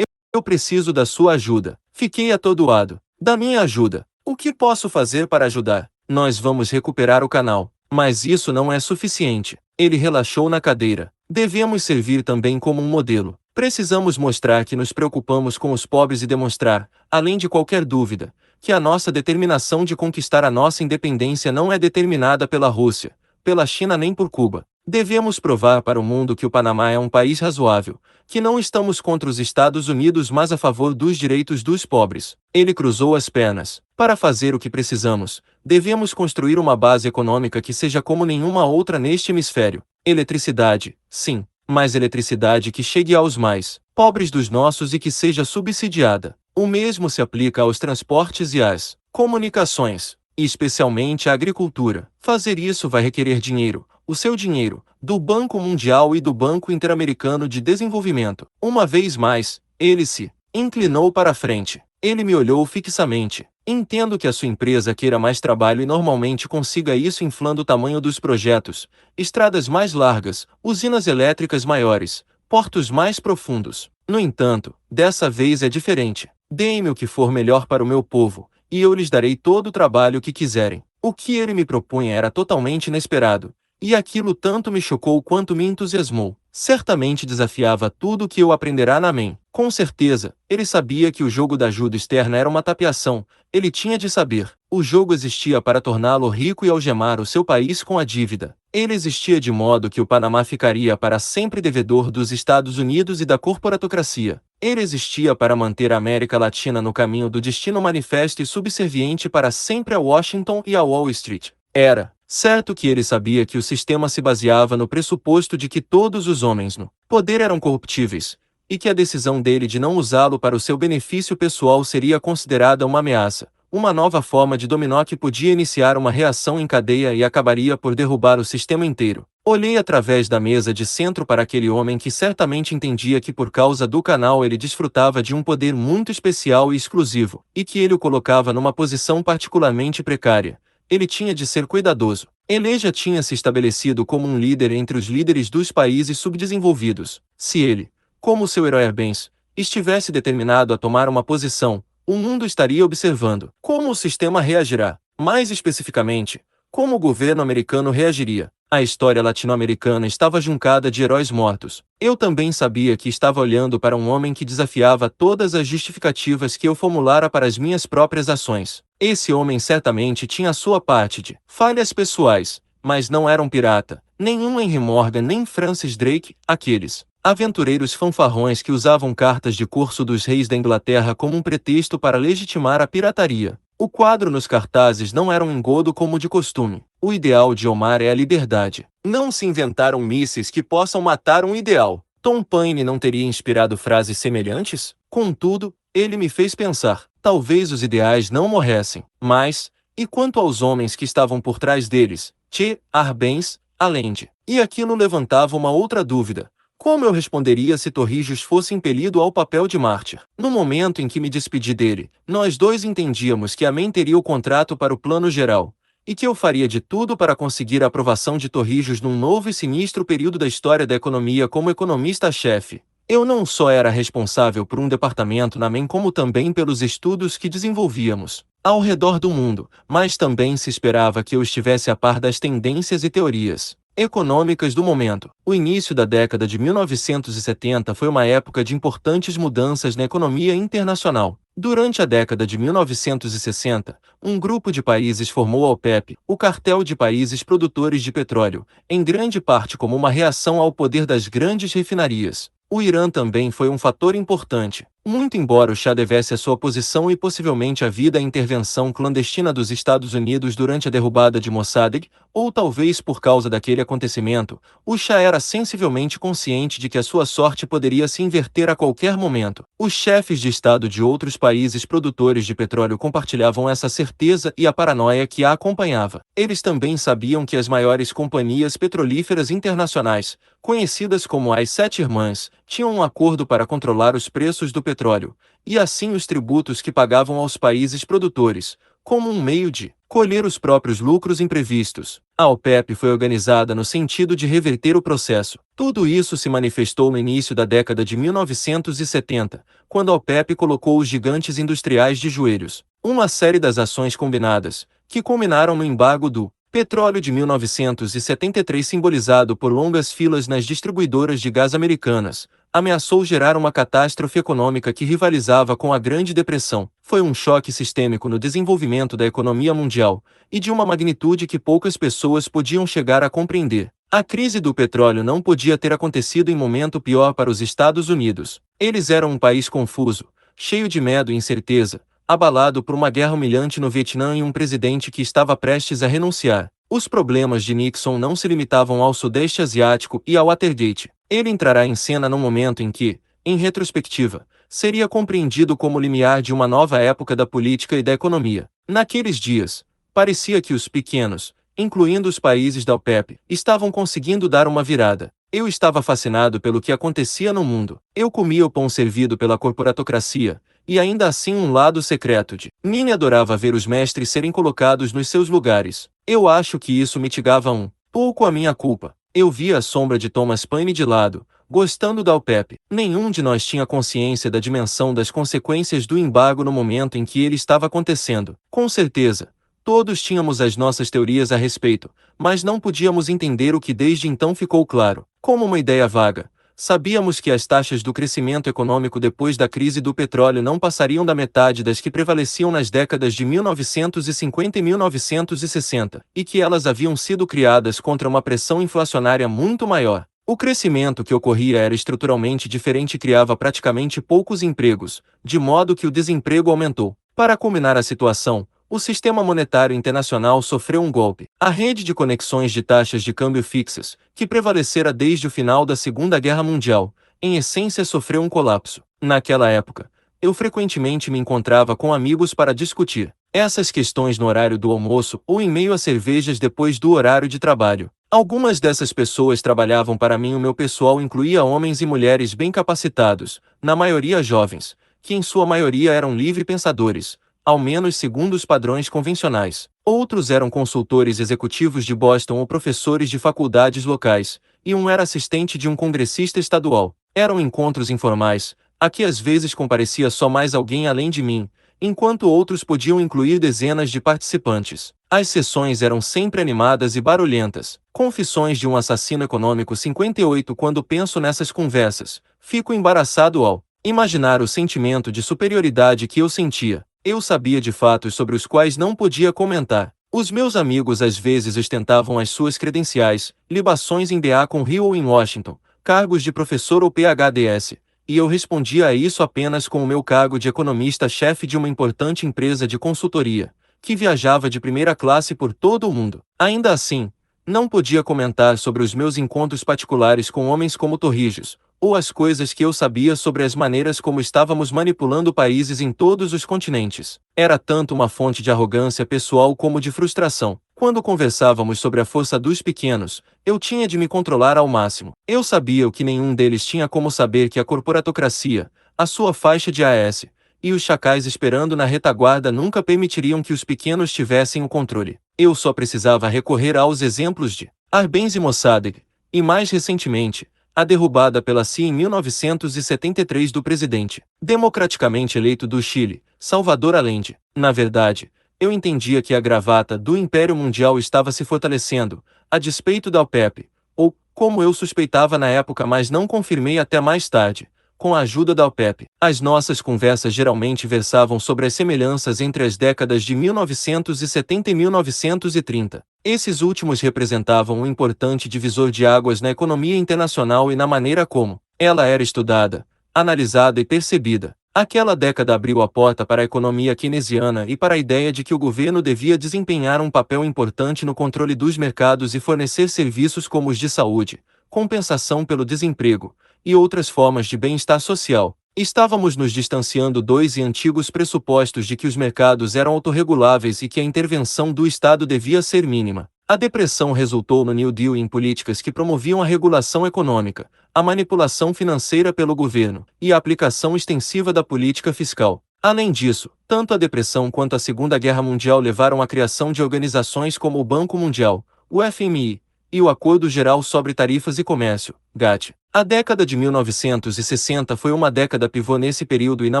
Eu preciso da sua ajuda. Fiquei atordoado. Da minha ajuda. O que posso fazer para ajudar? Nós vamos recuperar o canal. Mas isso não é suficiente. Ele relaxou na cadeira. Devemos servir também como um modelo. Precisamos mostrar que nos preocupamos com os pobres e demonstrar, além de qualquer dúvida, que a nossa determinação de conquistar a nossa independência não é determinada pela Rússia, pela China nem por Cuba. Devemos provar para o mundo que o Panamá é um país razoável, que não estamos contra os Estados Unidos mas a favor dos direitos dos pobres. Ele cruzou as pernas. Para fazer o que precisamos, devemos construir uma base econômica que seja como nenhuma outra neste hemisfério. Eletricidade, sim, mas eletricidade que chegue aos mais pobres dos nossos e que seja subsidiada. O mesmo se aplica aos transportes e às comunicações, e especialmente à agricultura. Fazer isso vai requerer dinheiro, o seu dinheiro, do Banco Mundial e do Banco Interamericano de Desenvolvimento. Uma vez mais, ele se inclinou para a frente. Ele me olhou fixamente. Entendo que a sua empresa queira mais trabalho e normalmente consiga isso inflando o tamanho dos projetos, estradas mais largas, usinas elétricas maiores, portos mais profundos. No entanto, dessa vez é diferente. Deem-me o que for melhor para o meu povo, e eu lhes darei todo o trabalho que quiserem. O que ele me propunha era totalmente inesperado, e aquilo tanto me chocou quanto me entusiasmou. Certamente desafiava tudo o que eu aprenderá na MEM. Com certeza, ele sabia que o jogo da ajuda externa era uma tapeação. Ele tinha de saber. O jogo existia para torná-lo rico e algemar o seu país com a dívida. Ele existia de modo que o Panamá ficaria para sempre devedor dos Estados Unidos e da corporatocracia. Ele existia para manter a América Latina no caminho do destino manifesto e subserviente para sempre a Washington e a Wall Street. Era certo que ele sabia que o sistema se baseava no pressuposto de que todos os homens no poder eram corruptíveis, e que a decisão dele de não usá-lo para o seu benefício pessoal seria considerada uma ameaça, uma nova forma de dominó que podia iniciar uma reação em cadeia e acabaria por derrubar o sistema inteiro. Olhei através da mesa de centro para aquele homem que certamente entendia que por causa do canal ele desfrutava de um poder muito especial e exclusivo, e que ele o colocava numa posição particularmente precária. Ele tinha de ser cuidadoso. Ele já tinha se estabelecido como um líder entre os líderes dos países subdesenvolvidos. Se ele, como seu herói Arbenz, estivesse determinado a tomar uma posição, o mundo estaria observando como o sistema reagirá. Mais especificamente, como o governo americano reagiria. A história latino-americana estava juncada de heróis mortos. Eu também sabia que estava olhando para um homem que desafiava todas as justificativas que eu formulara para as minhas próprias ações. Esse homem certamente tinha a sua parte de falhas pessoais, mas não era um pirata, nenhum Henry Morgan nem Francis Drake, aqueles aventureiros fanfarrões que usavam cartas de curso dos reis da Inglaterra como um pretexto para legitimar a pirataria. O quadro nos cartazes não era um engodo como de costume. O ideal de Omar é a liberdade. Não se inventaram mísseis que possam matar um ideal. Tom Paine não teria inspirado frases semelhantes? Contudo, ele me fez pensar. Talvez os ideais não morressem. Mas, e quanto aos homens que estavam por trás deles? Che, Arbenz, Allende. E aquilo levantava uma outra dúvida. Como eu responderia se Torrijos fosse impelido ao papel de mártir? No momento em que me despedi dele, nós dois entendíamos que a MEM teria o contrato para o plano geral, e que eu faria de tudo para conseguir a aprovação de Torrijos num novo e sinistro período da história da economia como economista-chefe. Eu não só era responsável por um departamento na MEM como também pelos estudos que desenvolvíamos ao redor do mundo, mas também se esperava que eu estivesse a par das tendências e teorias econômicas do momento. O início da década de 1970 foi uma época de importantes mudanças na economia internacional. Durante a década de 1960, um grupo de países formou a OPEP, o Cartel de Países Produtores de Petróleo, em grande parte como uma reação ao poder das grandes refinarias. O Irã também foi um fator importante. Muito embora o Shah devesse a sua posição e possivelmente a vida à intervenção clandestina dos Estados Unidos durante a derrubada de Mossadegh, ou talvez por causa daquele acontecimento, o Shah era sensivelmente consciente de que a sua sorte poderia se inverter a qualquer momento. Os chefes de Estado de outros países produtores de petróleo compartilhavam essa certeza e a paranoia que a acompanhava. Eles também sabiam que as maiores companhias petrolíferas internacionais, conhecidas como as Sete Irmãs, tinham um acordo para controlar os preços do petróleo, e assim os tributos que pagavam aos países produtores, como um meio de colher os próprios lucros imprevistos. A OPEP foi organizada no sentido de reverter o processo. Tudo isso se manifestou no início da década de 1970, quando a OPEP colocou os gigantes industriais de joelhos. Uma série das ações combinadas, que culminaram no embargo do petróleo de 1973, simbolizado por longas filas nas distribuidoras de gás americanas, ameaçou gerar uma catástrofe econômica que rivalizava com a Grande Depressão. Foi um choque sistêmico no desenvolvimento da economia mundial, e de uma magnitude que poucas pessoas podiam chegar a compreender. A crise do petróleo não podia ter acontecido em momento pior para os Estados Unidos. Eles eram um país confuso, cheio de medo e incerteza, abalado por uma guerra humilhante no Vietnã e um presidente que estava prestes a renunciar. Os problemas de Nixon não se limitavam ao Sudeste Asiático e ao Watergate. Ele entrará em cena num momento em que, em retrospectiva, seria compreendido como o limiar de uma nova época da política e da economia. Naqueles dias, parecia que os pequenos, incluindo os países da OPEP, estavam conseguindo dar uma virada. Eu estava fascinado pelo que acontecia no mundo. Eu comia o pão servido pela corporatocracia, e ainda assim um lado secreto de mim adorava ver os mestres serem colocados nos seus lugares. Eu acho que isso mitigava um pouco a minha culpa. Eu via a sombra de Thomas Paine de lado, gostando da OPEP. Nenhum de nós tinha consciência da dimensão das consequências do embargo no momento em que ele estava acontecendo. Com certeza, todos tínhamos as nossas teorias a respeito, mas não podíamos entender o que desde então ficou claro. Como uma ideia vaga, sabíamos que as taxas do crescimento econômico depois da crise do petróleo não passariam da metade das que prevaleciam nas décadas de 1950 e 1960, e que elas haviam sido criadas contra uma pressão inflacionária muito maior. O crescimento que ocorria era estruturalmente diferente e criava praticamente poucos empregos, de modo que o desemprego aumentou. Para culminar a situação, o sistema monetário internacional sofreu um golpe. A rede de conexões de taxas de câmbio fixas, que prevalecera desde o final da Segunda Guerra Mundial, em essência sofreu um colapso. Naquela época, eu frequentemente me encontrava com amigos para discutir essas questões no horário do almoço ou em meio a cervejas depois do horário de trabalho. Algumas dessas pessoas trabalhavam para mim. O meu pessoal incluía homens e mulheres bem capacitados, na maioria jovens, que em sua maioria eram livre-pensadores, ao menos segundo os padrões convencionais. Outros eram consultores executivos de Boston ou professores de faculdades locais, e um era assistente de um congressista estadual. Eram encontros informais, a que às vezes comparecia só mais alguém além de mim, enquanto outros podiam incluir dezenas de participantes. As sessões eram sempre animadas e barulhentas. Confissões de um assassino econômico 58. Quando penso nessas conversas, fico embaraçado ao imaginar o sentimento de superioridade que eu sentia. Eu sabia de fatos sobre os quais não podia comentar. Os meus amigos às vezes ostentavam as suas credenciais, libações em BA com Rio ou em Washington, cargos de professor ou PhDs, e eu respondia a isso apenas com o meu cargo de economista-chefe de uma importante empresa de consultoria, que viajava de primeira classe por todo o mundo. Ainda assim, não podia comentar sobre os meus encontros particulares com homens como Torrijos, ou as coisas que eu sabia sobre as maneiras como estávamos manipulando países em todos os continentes. Era tanto uma fonte de arrogância pessoal como de frustração. Quando conversávamos sobre a força dos pequenos, eu tinha de me controlar ao máximo. Eu sabia o que nenhum deles tinha como saber que a corporatocracia, a sua faixa de AS, e os chacais esperando na retaguarda nunca permitiriam que os pequenos tivessem o controle. Eu só precisava recorrer aos exemplos de Arbenz e Mossadegh, e mais recentemente, a derrubada pela CIA em 1973 do presidente democraticamente eleito do Chile, Salvador Allende. Na verdade, eu entendia que a gravata do Império Mundial estava se fortalecendo, a despeito da OPEP, ou, como eu suspeitava na época mas não confirmei até mais tarde, com a ajuda da OPEP. As nossas conversas geralmente versavam sobre as semelhanças entre as décadas de 1970 e 1930. Esses últimos representavam um importante divisor de águas na economia internacional e na maneira como ela era estudada, analisada e percebida. Aquela década abriu a porta para a economia keynesiana e para a ideia de que o governo devia desempenhar um papel importante no controle dos mercados e fornecer serviços como os de saúde, compensação pelo desemprego, e outras formas de bem-estar social. Estávamos nos distanciando dos antigos pressupostos de que os mercados eram autorreguláveis e que a intervenção do Estado devia ser mínima. A depressão resultou no New Deal e em políticas que promoviam a regulação econômica, a manipulação financeira pelo governo e a aplicação extensiva da política fiscal. Além disso, tanto a depressão quanto a Segunda Guerra Mundial levaram à criação de organizações como o Banco Mundial, o FMI, e o Acordo Geral sobre Tarifas e Comércio, GATT. A década de 1960 foi uma década pivô nesse período e na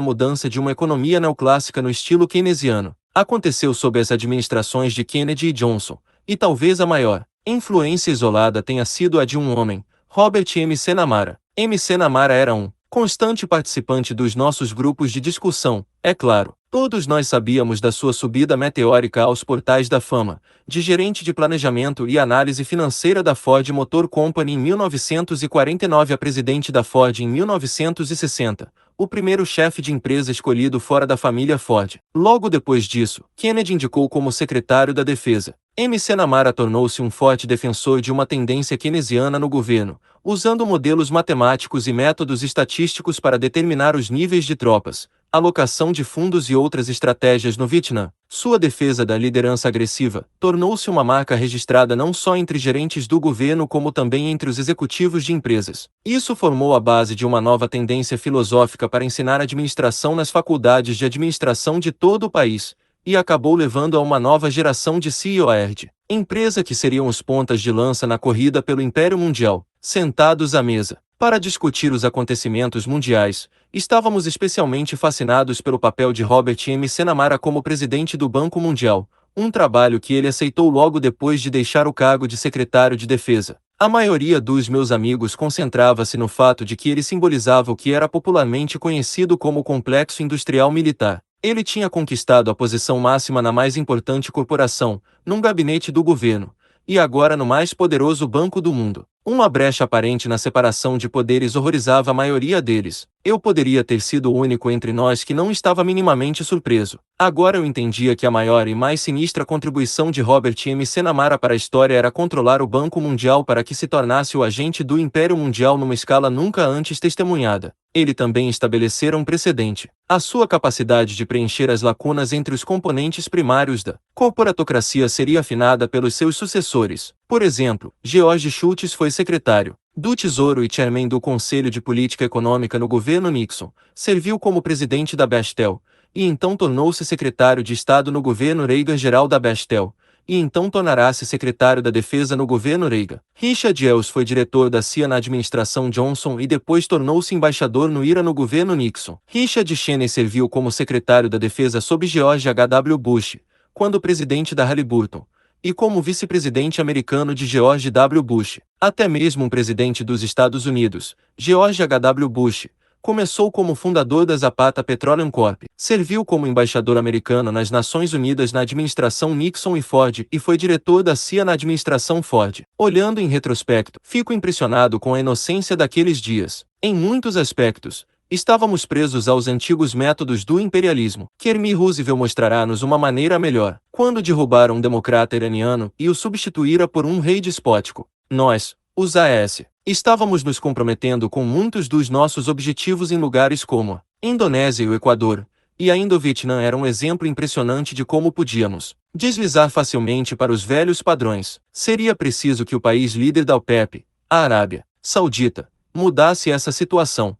mudança de uma economia neoclássica no estilo keynesiano. Aconteceu sob as administrações de Kennedy e Johnson, e talvez a maior influência isolada tenha sido a de um homem, Robert McNamara. McNamara era um constante participante dos nossos grupos de discussão, é claro. Todos nós sabíamos da sua subida meteórica aos portais da fama, de gerente de planejamento e análise financeira da Ford Motor Company em 1949 a presidente da Ford em 1960, o primeiro chefe de empresa escolhido fora da família Ford. Logo depois disso, Kennedy indicou como secretário da Defesa. McNamara tornou-se um forte defensor de uma tendência keynesiana no governo, usando modelos matemáticos e métodos estatísticos para determinar os níveis de tropas, alocação de fundos e outras estratégias no Vietnã. Sua defesa da liderança agressiva tornou-se uma marca registrada não só entre gerentes do governo como também entre os executivos de empresas. Isso formou a base de uma nova tendência filosófica para ensinar administração nas faculdades de administração de todo o país, e acabou levando a uma nova geração de CEOs, empresa que seriam os pontas de lança na corrida pelo Império Mundial. Sentados à mesa para discutir os acontecimentos mundiais, estávamos especialmente fascinados pelo papel de Robert McNamara como presidente do Banco Mundial, um trabalho que ele aceitou logo depois de deixar o cargo de secretário de Defesa. A maioria dos meus amigos concentrava-se no fato de que ele simbolizava o que era popularmente conhecido como o complexo industrial militar. Ele tinha conquistado a posição máxima na mais importante corporação, num gabinete do governo, e agora no mais poderoso banco do mundo. Uma brecha aparente na separação de poderes horrorizava a maioria deles. Eu poderia ter sido o único entre nós que não estava minimamente surpreso. Agora eu entendia que a maior e mais sinistra contribuição de Robert McNamara para a história era controlar o Banco Mundial para que se tornasse o agente do Império Mundial numa escala nunca antes testemunhada. Ele também estabelecera um precedente. A sua capacidade de preencher as lacunas entre os componentes primários da corporatocracia seria afinada pelos seus sucessores. Por exemplo, George Shultz foi secretário do Tesouro e chairman do Conselho de Política Econômica no governo Nixon, serviu como presidente da Bechtel, e então tornou-se secretário de Estado no governo Reagan-geral da Bechtel, e então tornará-se secretário da Defesa no governo Reagan. Richard Ells foi diretor da CIA na administração Johnson e depois tornou-se embaixador no IRA no governo Nixon. Richard Cheney serviu como secretário da Defesa sob George H.W. Bush, quando presidente da Halliburton, e como vice-presidente americano de George W. Bush. Até mesmo um presidente dos Estados Unidos, George H.W. Bush, começou como fundador da Zapata Petroleum Corp. Serviu como embaixador americano nas Nações Unidas na administração Nixon e Ford e foi diretor da CIA na administração Ford. Olhando em retrospecto, fico impressionado com a inocência daqueles dias. Em muitos aspectos, estávamos presos aos antigos métodos do imperialismo. Kermit Roosevelt mostrará-nos uma maneira melhor, quando derrubar um democrata iraniano e o substituíra por um rei despótico. Nós, os AS, estávamos nos comprometendo com muitos dos nossos objetivos em lugares como a Indonésia e o Equador, e ainda o Vietnã era um exemplo impressionante de como podíamos deslizar facilmente para os velhos padrões. Seria preciso que o país líder da OPEP, a Arábia Saudita, mudasse essa situação.